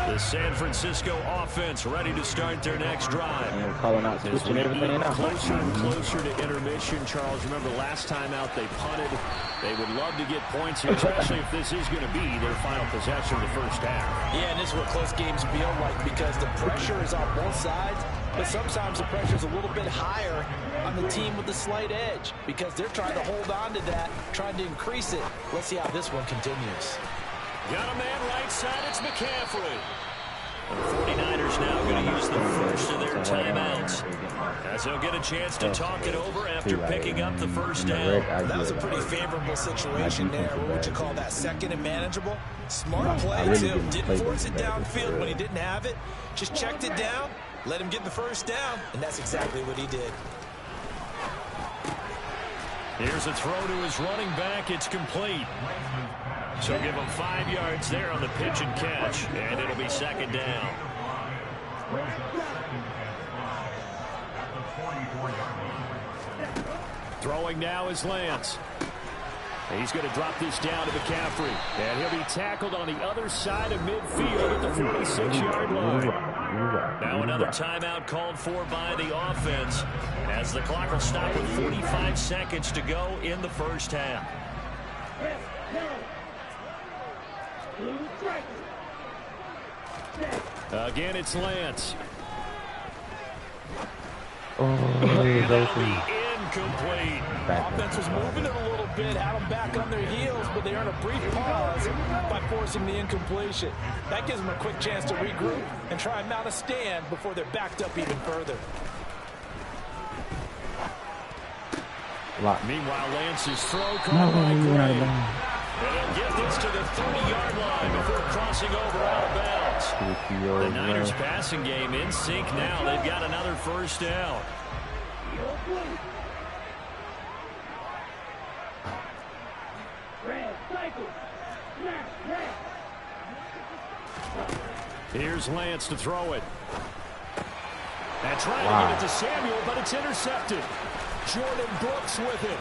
B: The San Francisco offense ready to start their next drive.
H: And we're calling out, switching everything out.
B: Closer and closer to intermission, Charles. Remember last time out they punted. They would love to get points here, especially if this is going to be their final possession of the first half.
A: Yeah, and this is what close games feel like because the pressure is on both sides, but sometimes the pressure is a little bit higher on the team with the slight edge because they're trying to hold on to that, trying to increase it. Let's see how this one continues.
B: Got a man right side, it's McCaffrey. And the 49ers now going to use the first of their timeouts as they'll get a chance to talk it over after picking up the first down.
A: That was a pretty favorable situation there. What would you call that? Second and manageable? Smart play, too. Didn't force it downfield when he didn't have it. Just checked it down, let him get the first down, and that's exactly what he did.
B: Here's a throw to his running back. It's complete. So give him 5 yards there on the pitch and catch, and it'll be second down. Throwing now is Lance. He's going to drop this down to McCaffrey, and he'll be tackled on the other side of midfield at the 46-yard line. Now another timeout called for by the offense as the clock will stop with 45 seconds to go in the first half. Again, it's Lance. And that'll be incomplete.
A: Offense was moving it a little bit, had them back on their heels, but they earned a brief pause by forcing the incompletion. That gives them a quick chance to regroup and try and mount a stand before they're backed up even further.
B: Meanwhile, Lance's throw caught by Gray. And he'll get this to the 30-yard line before crossing over out of bounds. The Niners passing game in sync now. They've got another first down. Here's Lance to throw it. And trying to get it to Samuel, but it's intercepted. Jordan Brooks with it.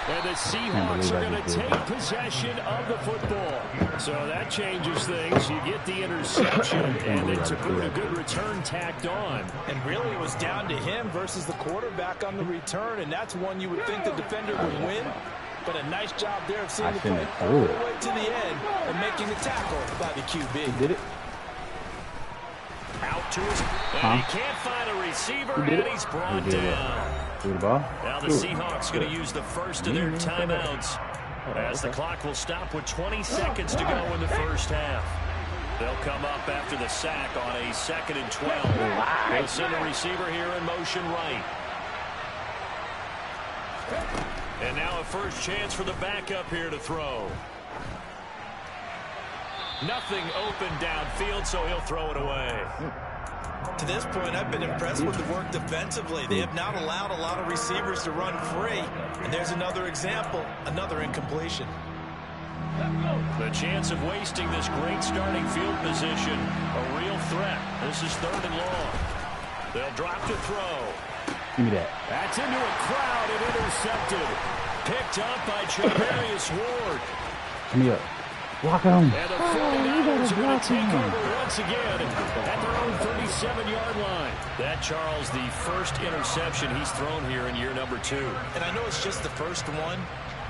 B: And the Seahawks are going to take possession of the football. So that changes things. You get the interception, and it's a good return tacked on.
A: And really it was down to him versus the quarterback on the return, and that's one you would think the defender would win. But a nice job there of seeing the play all the way to the end and making the tackle by the QB.
H: He did it.
B: Out to his, and he can't find a receiver, and he's brought down. Now the Seahawks going to use the first of their timeouts as the clock will stop with 20 seconds to go in the first half. They'll come up after the sack on a 2nd and 12. They'll send a receiver here in motion right. And now a first chance for the backup here to throw. Nothing open downfield, so he'll throw it away.
A: To this point, I've been impressed with the work defensively. They have not allowed a lot of receivers to run free. And there's another example, another incompletion.
B: The chance of wasting this great starting field position, a real threat. This is 3rd and long. They'll drop to throw.
G: Give me that.
B: That's into a crowd and intercepted. Picked up by Javarius Ward.
G: Give me up. Lock on.
B: And the 49ers are going to take over once again at their own 37-yard line. That, Charles, the first interception he's thrown here in year number 2.
A: And I know it's just the first one,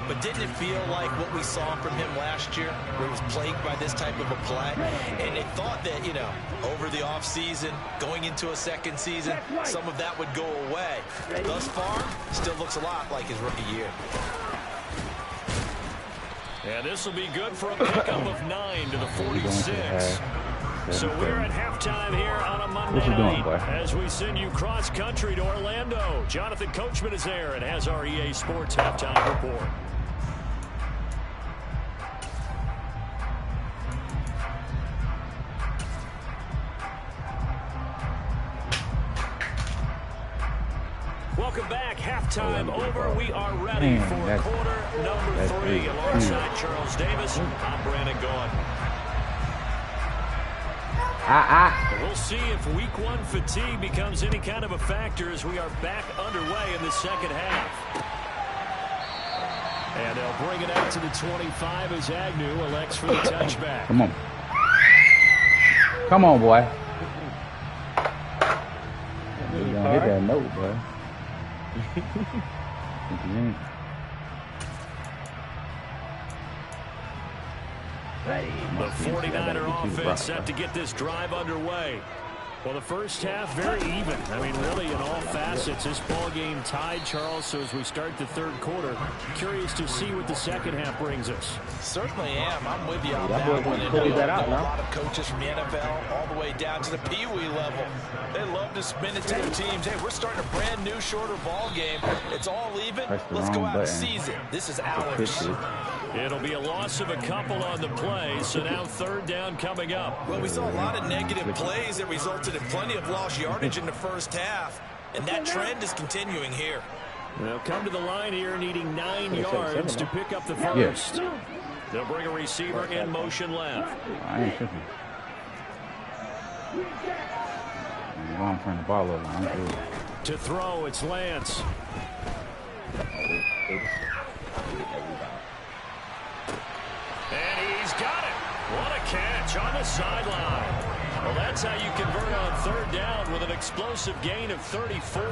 A: but didn't it feel like what we saw from him last year, where he was plagued by this type of a play? And they thought that, you know, over the offseason, going into a second season, some of that would go away. Thus far, still looks a lot like his rookie year.
B: And this will be good for a pickup of 9 to the 46. So we're at halftime here on a Monday night as we send you cross-country to Orlando. Jonathan Coachman is there and has our EA Sports halftime report. Welcome back. Halftime over. We are ready for quarter number 3. Alongside Charles Davis, I'm Brandon Gaughan. We'll see if week 1 fatigue becomes any kind of a factor as we are back underway in the second half. And they'll bring it out to the 25 as Agnew elects for the touchback.
G: Come on. Come on, boy. You're going to hit that note, boy.
B: The 49er offense set to get this drive underway. Well, the first half very even. I mean, really, in all facets, this ball game tied, Charles. So as we start the third quarter, curious to see what the second half brings us.
A: Certainly am. I'm with you on that one. And a lot of coaches from the NFL all the way down to the Pee Wee level. They love to spin it to their teams. Hey, we're starting a brand new, shorter ball game. It's all even. Let's go out and seize it. This is ours.
B: It'll be a loss of a couple on the play, so now third down coming up.
A: Well, we saw a lot of negative plays that resulted in plenty of lost yardage in the first half, and that trend is continuing here.
B: They'll come to the line here needing 9 yards to pick up the first. They'll bring a receiver in motion left.
G: I ain't tripping. I'm going to turn the ball over. I'm good.
B: To throw, it's Lance. And he's got it. What a catch on the sideline. Well, that's how you convert on third down with an explosive gain of 34.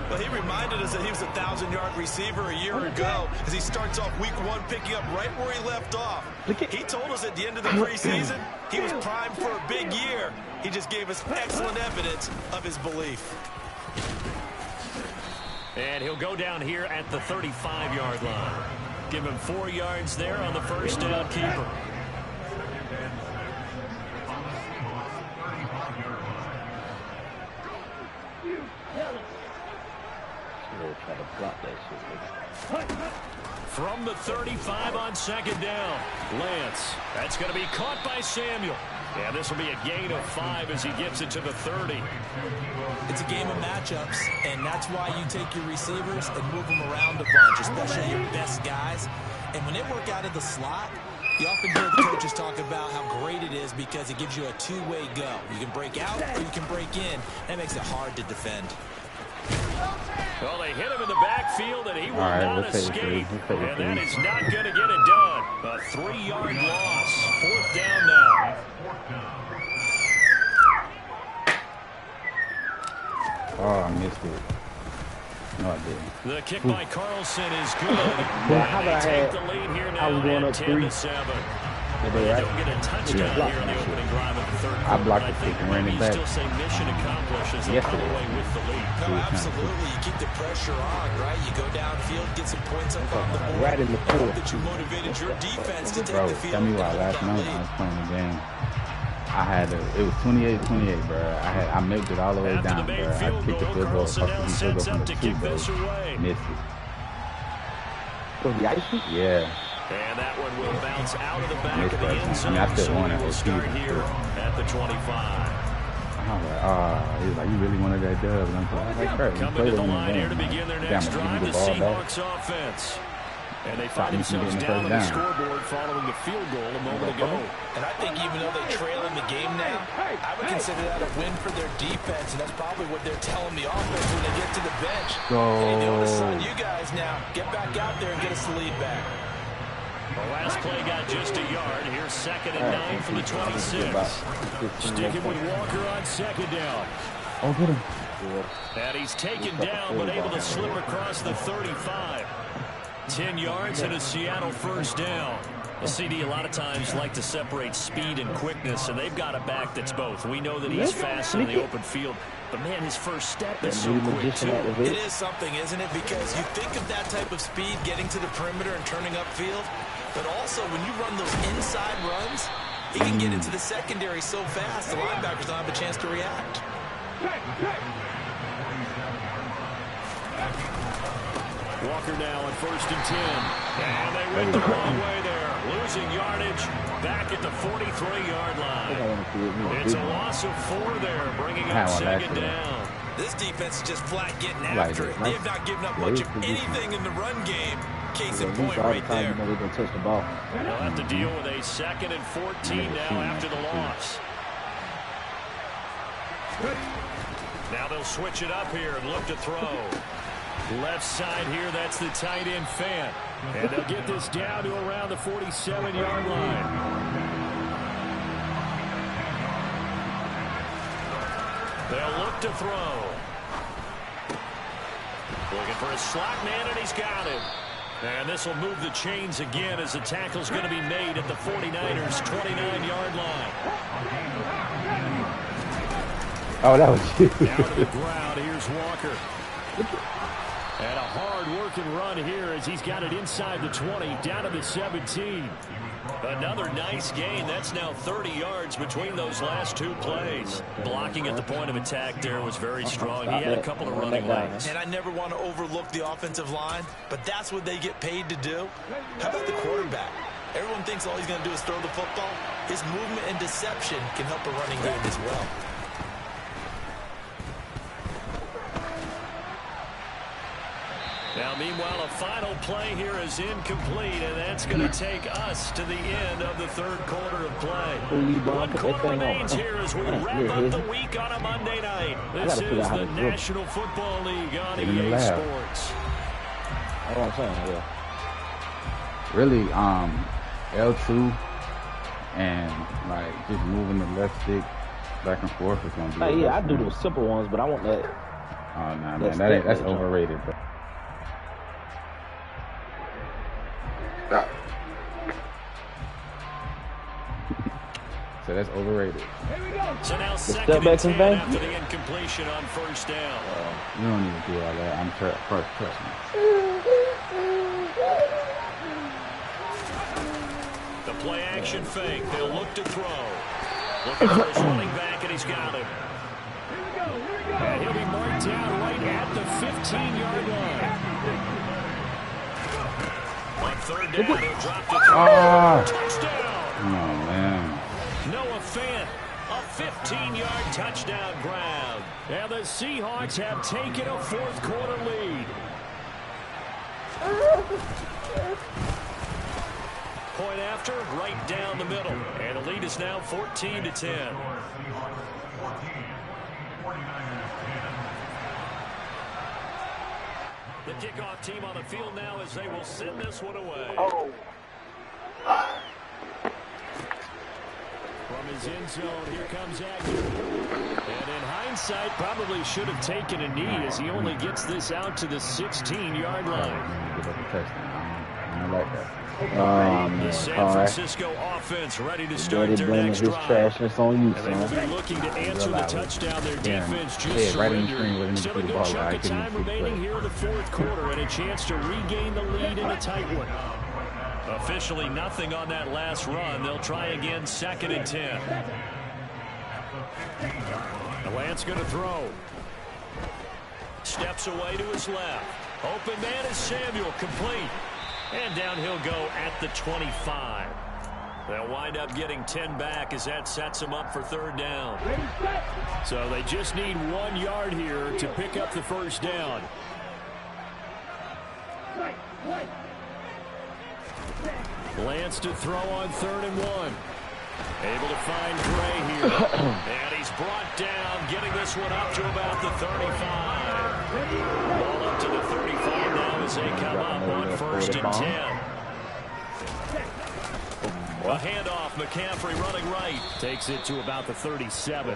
A: Well, he reminded us that he was a 1,000-yard receiver a year ago as he starts off week 1 picking up right where he left off. He told us at the end of the preseason he was primed for a big year. He just gave us excellent evidence of his belief.
B: And he'll go down here at the 35-yard line. Give him 4 yards there on the first down keeper. From the 35 on second down, Lance. That's going to be caught by Samuel. And this will be a gain of 5 as he gets it to the 30.
A: It's a game of matchups, and that's why you take your receivers and move them around a bunch, especially your best guys. And when they work out of the slot, you often hear the coaches talk about how great it is because it gives you a two-way go. You can break out or you can break in. That makes it hard to defend.
B: Well, they hit him in the backfield, and he will not escape. And that is not going to get it done. A 3-yard loss. Fourth down now.
G: Oh, I missed it. No, I didn't.
B: The kick by Carlson is good.
H: Well, how about
B: Take the lead here now
H: I was going up
B: 10-7.
H: They
B: don't get a touchdown here in the opening drive of the third quarter.
G: I blocked the kick and ran it back.
B: Still say mission accomplished as they pull away with the lead.
A: No, absolutely. You keep the pressure on, right? You go downfield, get some points up on the board.
H: Right in the pool.
A: That you motivated your defense to take
G: Bro,
A: the field.
G: tell me why last night I was playing the game. It was 28-28, bro. I milked it all the way down, bro. I kicked the field goal, from the 2, bro. Missed it.
H: So the icy?
G: Yeah.
B: And that one will bounce out of the back of the end zone.
G: I still won it.
B: We'll start here at the 25.
G: I was like, he was like, you really wanted that dub? And I'm like, bro,
B: coming to the line here to begin their next drive, the Seahawks offense. And they find themselves down on the scoreboard following the field goal a moment ago.
A: And I think even though they trail in the game now, I would consider that a win for their defense, and that's probably what they're telling the offense when they get to the bench. Hey, the onus is on you guys now. Get back out there and get us the lead back.
B: The last play got just a yard. Here's 2nd and 9 from the 26. Sticking with Walker on second down.
G: Oh, get him.
B: And he's taken down, but able to slip across the 35. 10 yards and a Seattle first down. The CD a lot of times like to separate speed and quickness, and they've got a back that's both. We know that he's fast in the open field, but man, his first step is so quick too.
A: It is something, isn't it? Because you think of that type of speed getting to the perimeter and turning upfield, but also when you run those inside runs, he can get into the secondary so fast the linebackers don't have a chance to react.
B: Walker now on 1st and 10. And they went the wrong way there. Losing yardage back at the 43-yard line. It's a loss of 4 there, bringing up 2nd down.
A: This defense is just flat getting after it. They have not given up much of anything in the run game. Case in point right there.
H: They're going to touch the ball.
B: They'll have to deal with a 2nd and 14 now after the loss. Now they'll switch it up here and look to throw. Left side here, that's the tight end Fant. And they'll get this down to around the 47-yard line. They'll look to throw. Looking for a slot man, and he's got it. And this will move the chains again as the tackle's going to be made at the 49ers' 29-yard line.
G: Oh, that was you.
B: Down to the ground, here's Walker. And a hard-working run here as he's got it inside the 20, down to the 17. Another nice gain. That's now 30 yards between those last 2 plays. Blocking at the point of attack there was very strong. He had a couple of running lanes.
A: And I never want to overlook the offensive line, but that's what they get paid to do. How about the quarterback? Everyone thinks all he's going to do is throw the football. His movement and deception can help a running game as well.
B: Now, meanwhile, a final play here is incomplete, and that's going to take us to the end of the 3rd quarter of play. 1 quarter remains here as we wrap up the week on a Monday night. This is the National Football League on EA Sports.
H: That's what I'm saying, yeah.
G: Really, L2 and, like, just moving the left stick back and forth is going to be...
H: Yeah, I do those simple ones, but I want that...
G: Oh, nah, man, that's overrated, bro. So that's overrated.
B: So now 2nd and 10 after the incompletion on 1st down.
G: You don't need to do all that. I'm trust me.
B: The play action fake. They'll look to throw. Looking for his running back, and he's got it. And he'll be marked down right at the 15-yard line. On 3rd down, he'll drop to throw. Touchdown.
G: Oh, man.
B: Noah Fant, a 15-yard touchdown grab. And the Seahawks have taken a 4th quarter lead. Point after, right down the middle. And the lead is now 14-10. The kickoff team on the field now as they will send this one away. From his end zone, here comes Agnew. And in hindsight, probably should have taken a knee as he only gets this out to the 16-yard line.
G: I like that.
B: The San Francisco offense ready to start their next drive.
H: On you,
B: and they will be looking to answer the touchdown their defense just surrendered. Still a good chunk of time remaining here in the 4th quarter and a chance to regain the lead in a tight one. Officially nothing on that last run. They'll try again 2nd and 10. Lance going to throw. Steps away to his left. Open man is Samuel, complete. And down he'll go at the 25. They'll wind up getting 10 back as that sets them up for 3rd down. So they just need 1 yard here to pick up the 1st down. Lance to throw on 3rd and 1. Able to find Gray here. And he's brought down, getting this one up to about the 35. Ball up to the 35 now as they come up on 1st and 10. A handoff, McCaffrey running right. Takes it to about the 37.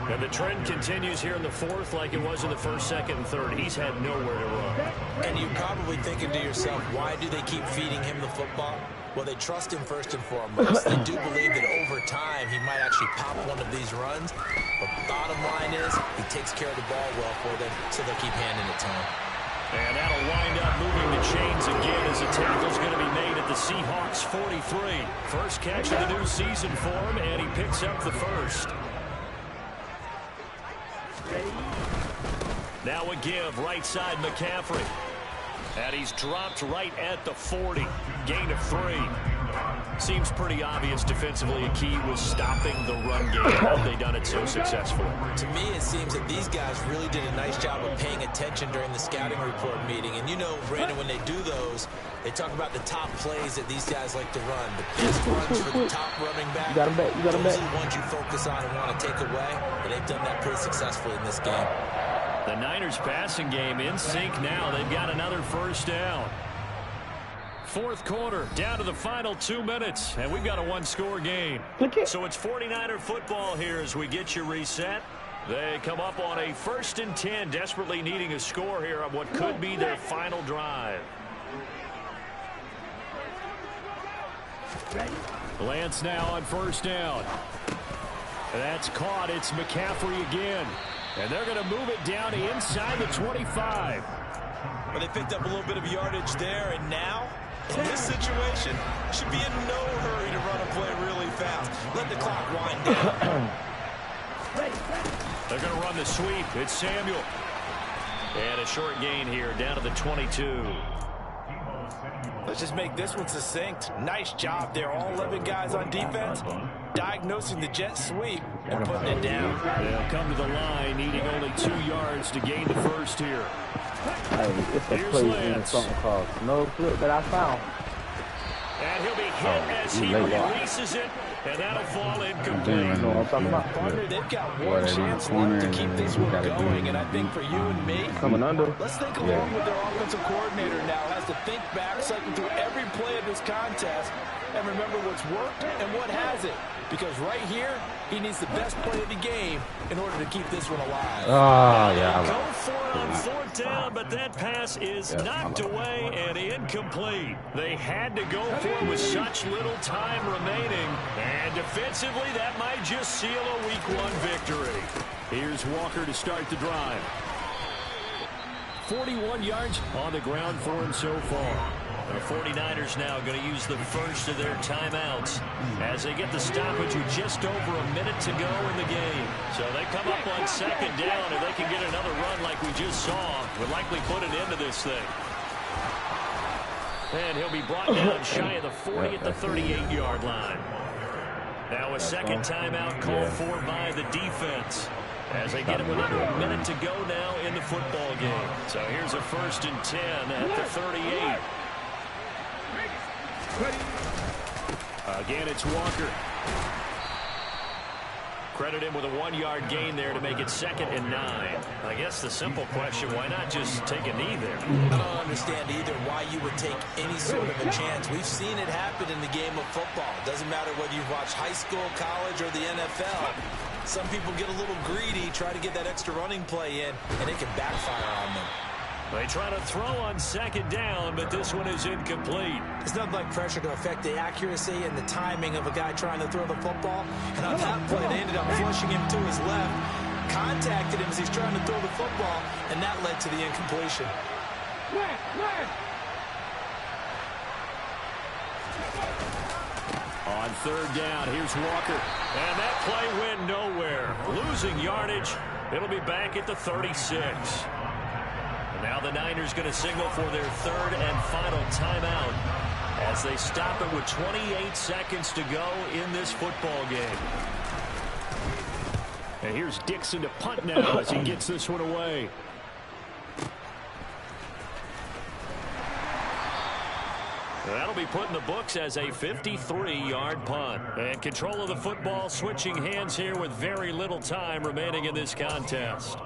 B: And the trend continues here in the 4th like it was in the 1st, 2nd, and 3rd. He's had nowhere to run.
A: And you're probably thinking to yourself, why do they keep feeding him the football? Well, they trust him first and foremost. They do believe that over time he might actually pop one of these runs. But the bottom line is he takes care of the ball well for them, so they'll keep handing it to him.
B: And that'll wind up moving 43. First catch of the new season for him, and he picks up the first. Now a give, right side McCaffrey. And he's dropped right at the 40. Gain of 3. Seems pretty obvious defensively a key was stopping the run game. How have they done it so successfully?
A: To me, it seems that these guys really did a nice job of paying attention during the scouting report meeting. And you know, Brandon, when they do those, they talk about the top plays that these guys like to run. The best runs for the top running back.
H: You got him back. You got him back.
A: Those are the ones you focus on and want to take away. And they've done that pretty successfully in this game.
B: The Niners passing game in sync now. They've got another first down. Fourth quarter, down to the final 2 minutes, and we've got a one-score game. So it's 49er football here as we get you reset. They come up on a 1st and 10, desperately needing a score here on what could be their final drive. Lance now on first down. That's caught. It's McCaffrey again. And they're going to move it down inside the 25.
A: Well, they picked up a little bit of yardage there, and now, in this situation, should be in no hurry to run a play really fast. Let the clock wind down.
B: They're going to run the sweep. It's Samuel. And a short gain here, down to the 22.
A: Let's just make this one succinct. Nice job there. All 11 guys on defense diagnosing the jet sweep and putting it down.
B: They'll come to the line, needing only 2 yards to gain the first here.
H: Hey, it's a play in something called no flip that I found.
B: And he'll be hit as he releases it, and that'll fall incomplete.
H: You know what I'm talking about?
A: Partner, they've got one chance left to keep this one going, and I think for you and me,
H: coming under.
A: Let's think along with their offensive coordinator now. Has to think back, cycle through every play of this contest, and remember what's worked and what hasn't. Because right here, he needs the best play of the game in order to keep this one alive.
H: Oh, yeah.
B: Go for it on 4th down, but that pass is knocked away and incomplete. They had to go for it with such little time remaining. And defensively, that might just seal a Week 1 victory. Here's Walker to start the drive. 41 yards on the ground for him so far. The 49ers now going to use the first of their timeouts as they get the stoppage with just over a minute to go in the game. So they come up on 2nd down. If they can get another run like we just saw, would likely put an end to this thing. And he'll be brought down shy of the 40 at the 38-yard line. Now a second timeout called for by the defense as they get it with under a minute to go now in the football game. So here's a 1st and 10 at the 38. Again, it's Walker. Credit him with a 1-yard gain there to make it 2nd and 9. I guess the simple question, why not just take a knee there?
A: I don't understand either why you would take any sort of a chance. We've seen it happen in the game of football. It doesn't matter whether you've watched high school, college, or the NFL. Some people get a little greedy, try to get that extra running play in, and it can backfire on them.
B: They try to throw on 2nd down, but this one is incomplete.
A: It's nothing like pressure to affect the accuracy and the timing of a guy trying to throw the football. And on that play, they ended up flushing him to his left, contacted him as he's trying to throw the football, and that led to the incompletion.
B: On 3rd down, here's Walker. And that play went nowhere. Losing yardage. It'll be back at the 36. Now the Niners going to signal for their 3rd and final timeout as they stop it with 28 seconds to go in this football game. And here's Dixon to punt now as he gets this one away. That'll be put in the books as a 53-yard punt. And control of the football switching hands here with very little time remaining in this contest.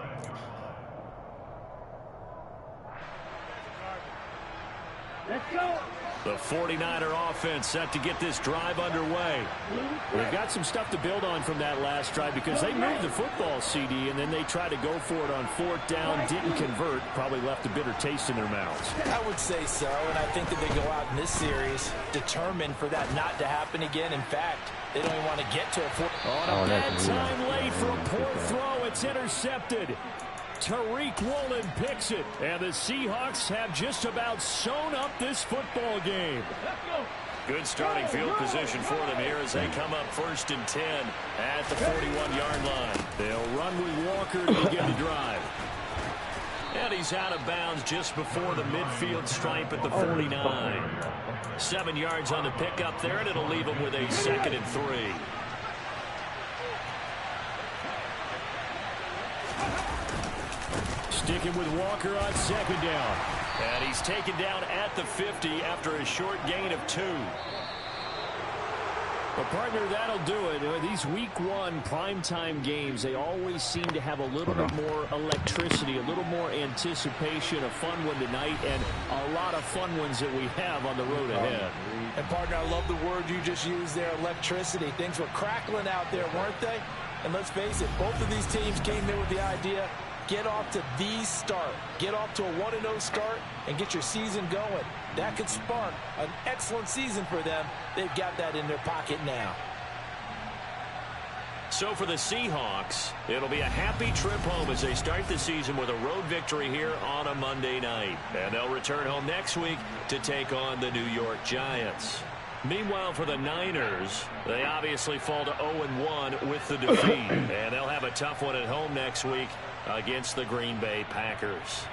E: Let's go.
B: The 49er offense set to get this drive underway. They've got some stuff to build on from that last drive because they moved the football, CD, and then they tried to go for it on 4th down, didn't convert, probably left a bitter taste in their mouths.
A: I would say so, and I think that they go out in this series determined for that not to happen again. In fact, they don't even want to get to a fourth.
B: On a bad time late for a poor throw. It's intercepted. Tariq Woolen picks it, and the Seahawks have just about sewn up this football game. Good starting field position for them here as they come up 1st and 10 at the 41-yard line. They'll run with Walker to begin the drive. And he's out of bounds just before the midfield stripe at the 49. 7 yards on the pickup there, and it'll leave him with a 2nd and 3. Sticking with Walker on 2nd down. And he's taken down at the 50 after a short gain of 2. Well, partner, that'll do it. These Week 1 primetime games, they always seem to have a little bit more electricity, a little more anticipation, a fun one tonight, and a lot of fun ones that we have on the road ahead.
A: And, partner, I love the word you just used there, electricity. Things were crackling out there, weren't they? And let's face it, both of these teams came in with the idea, get off to the start. Get off to a 1-0 start and get your season going. That could spark an excellent season for them. They've got that in their pocket now.
B: So for the Seahawks, it'll be a happy trip home as they start the season with a road victory here on a Monday night. And they'll return home next week to take on the New York Giants. Meanwhile, for the Niners, they obviously fall to 0-1 with the defeat. And they'll have a tough one at home next week against the Green Bay Packers.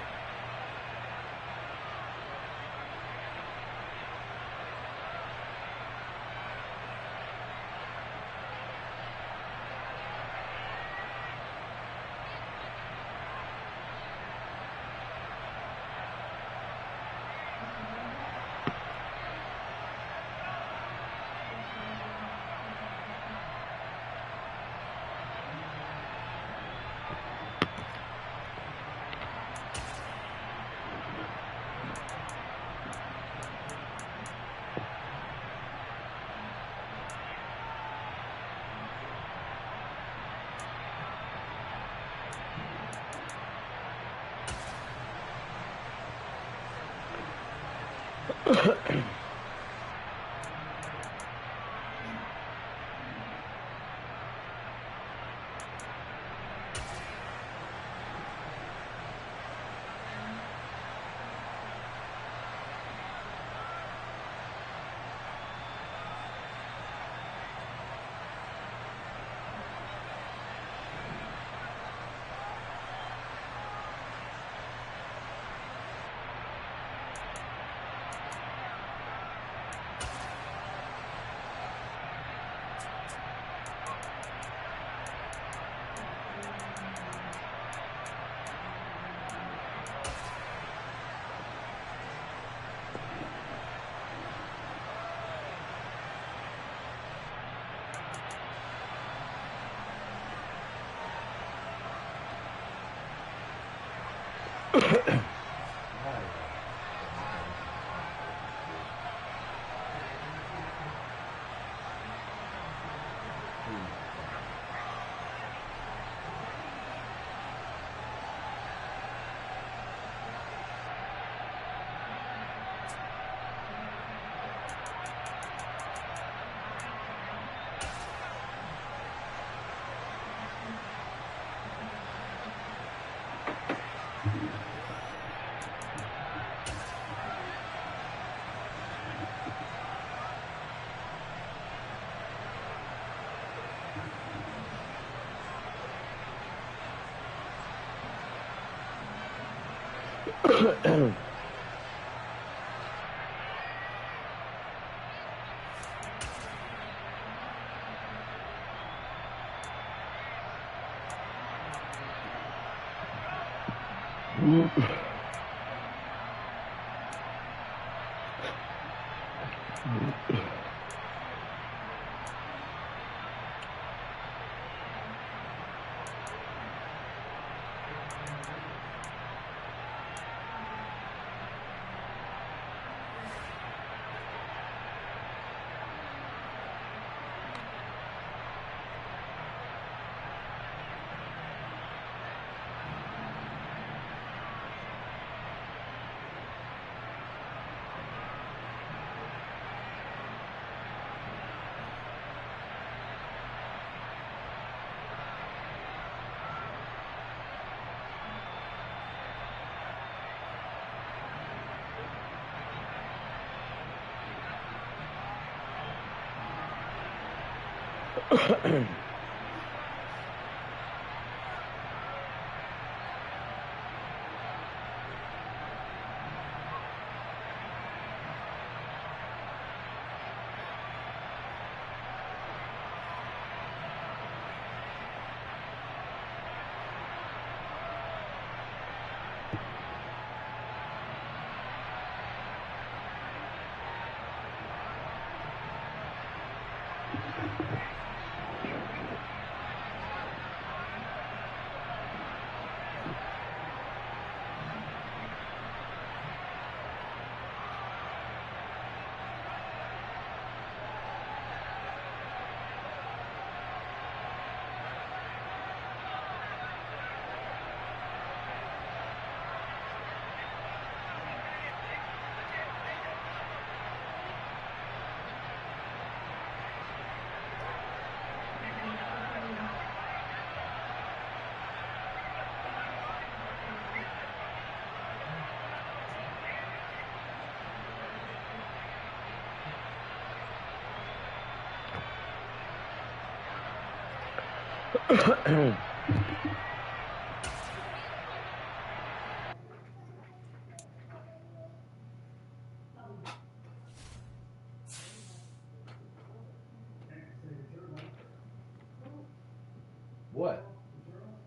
G: What?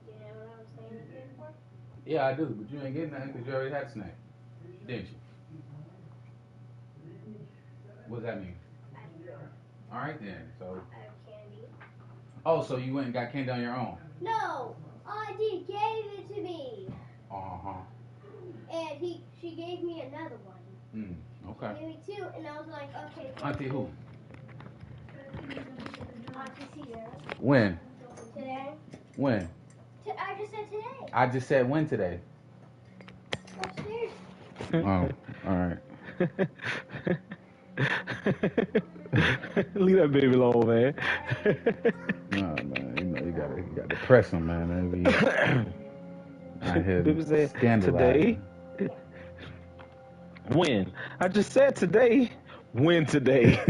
C: Do you know what I was saying again for?
G: Yeah, I do, but you ain't getting nothing because you already had a snack, didn't you? What does that mean?
C: I don't know.
G: All right then. So.
C: I have candy.
G: Oh, so you went and got candy on your own?
C: No, Auntie gave it to me. And she gave me another one.
G: Okay.
C: She gave me two, and I was like, okay.
G: Auntie who?
C: Auntie Sierra.
G: When?
C: Today.
G: When?
C: I just said today.
G: I just said when today.
C: Upstairs.
G: Oh, all right.
H: Leave that baby alone, man.
G: No, man, you gotta depress him, man. I hear
H: Baby said
G: scandalizing.
H: today. When? I just said today. When today?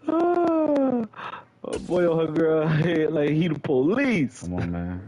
H: Oh, boy, on her girl head like he the police.
G: Come on, man.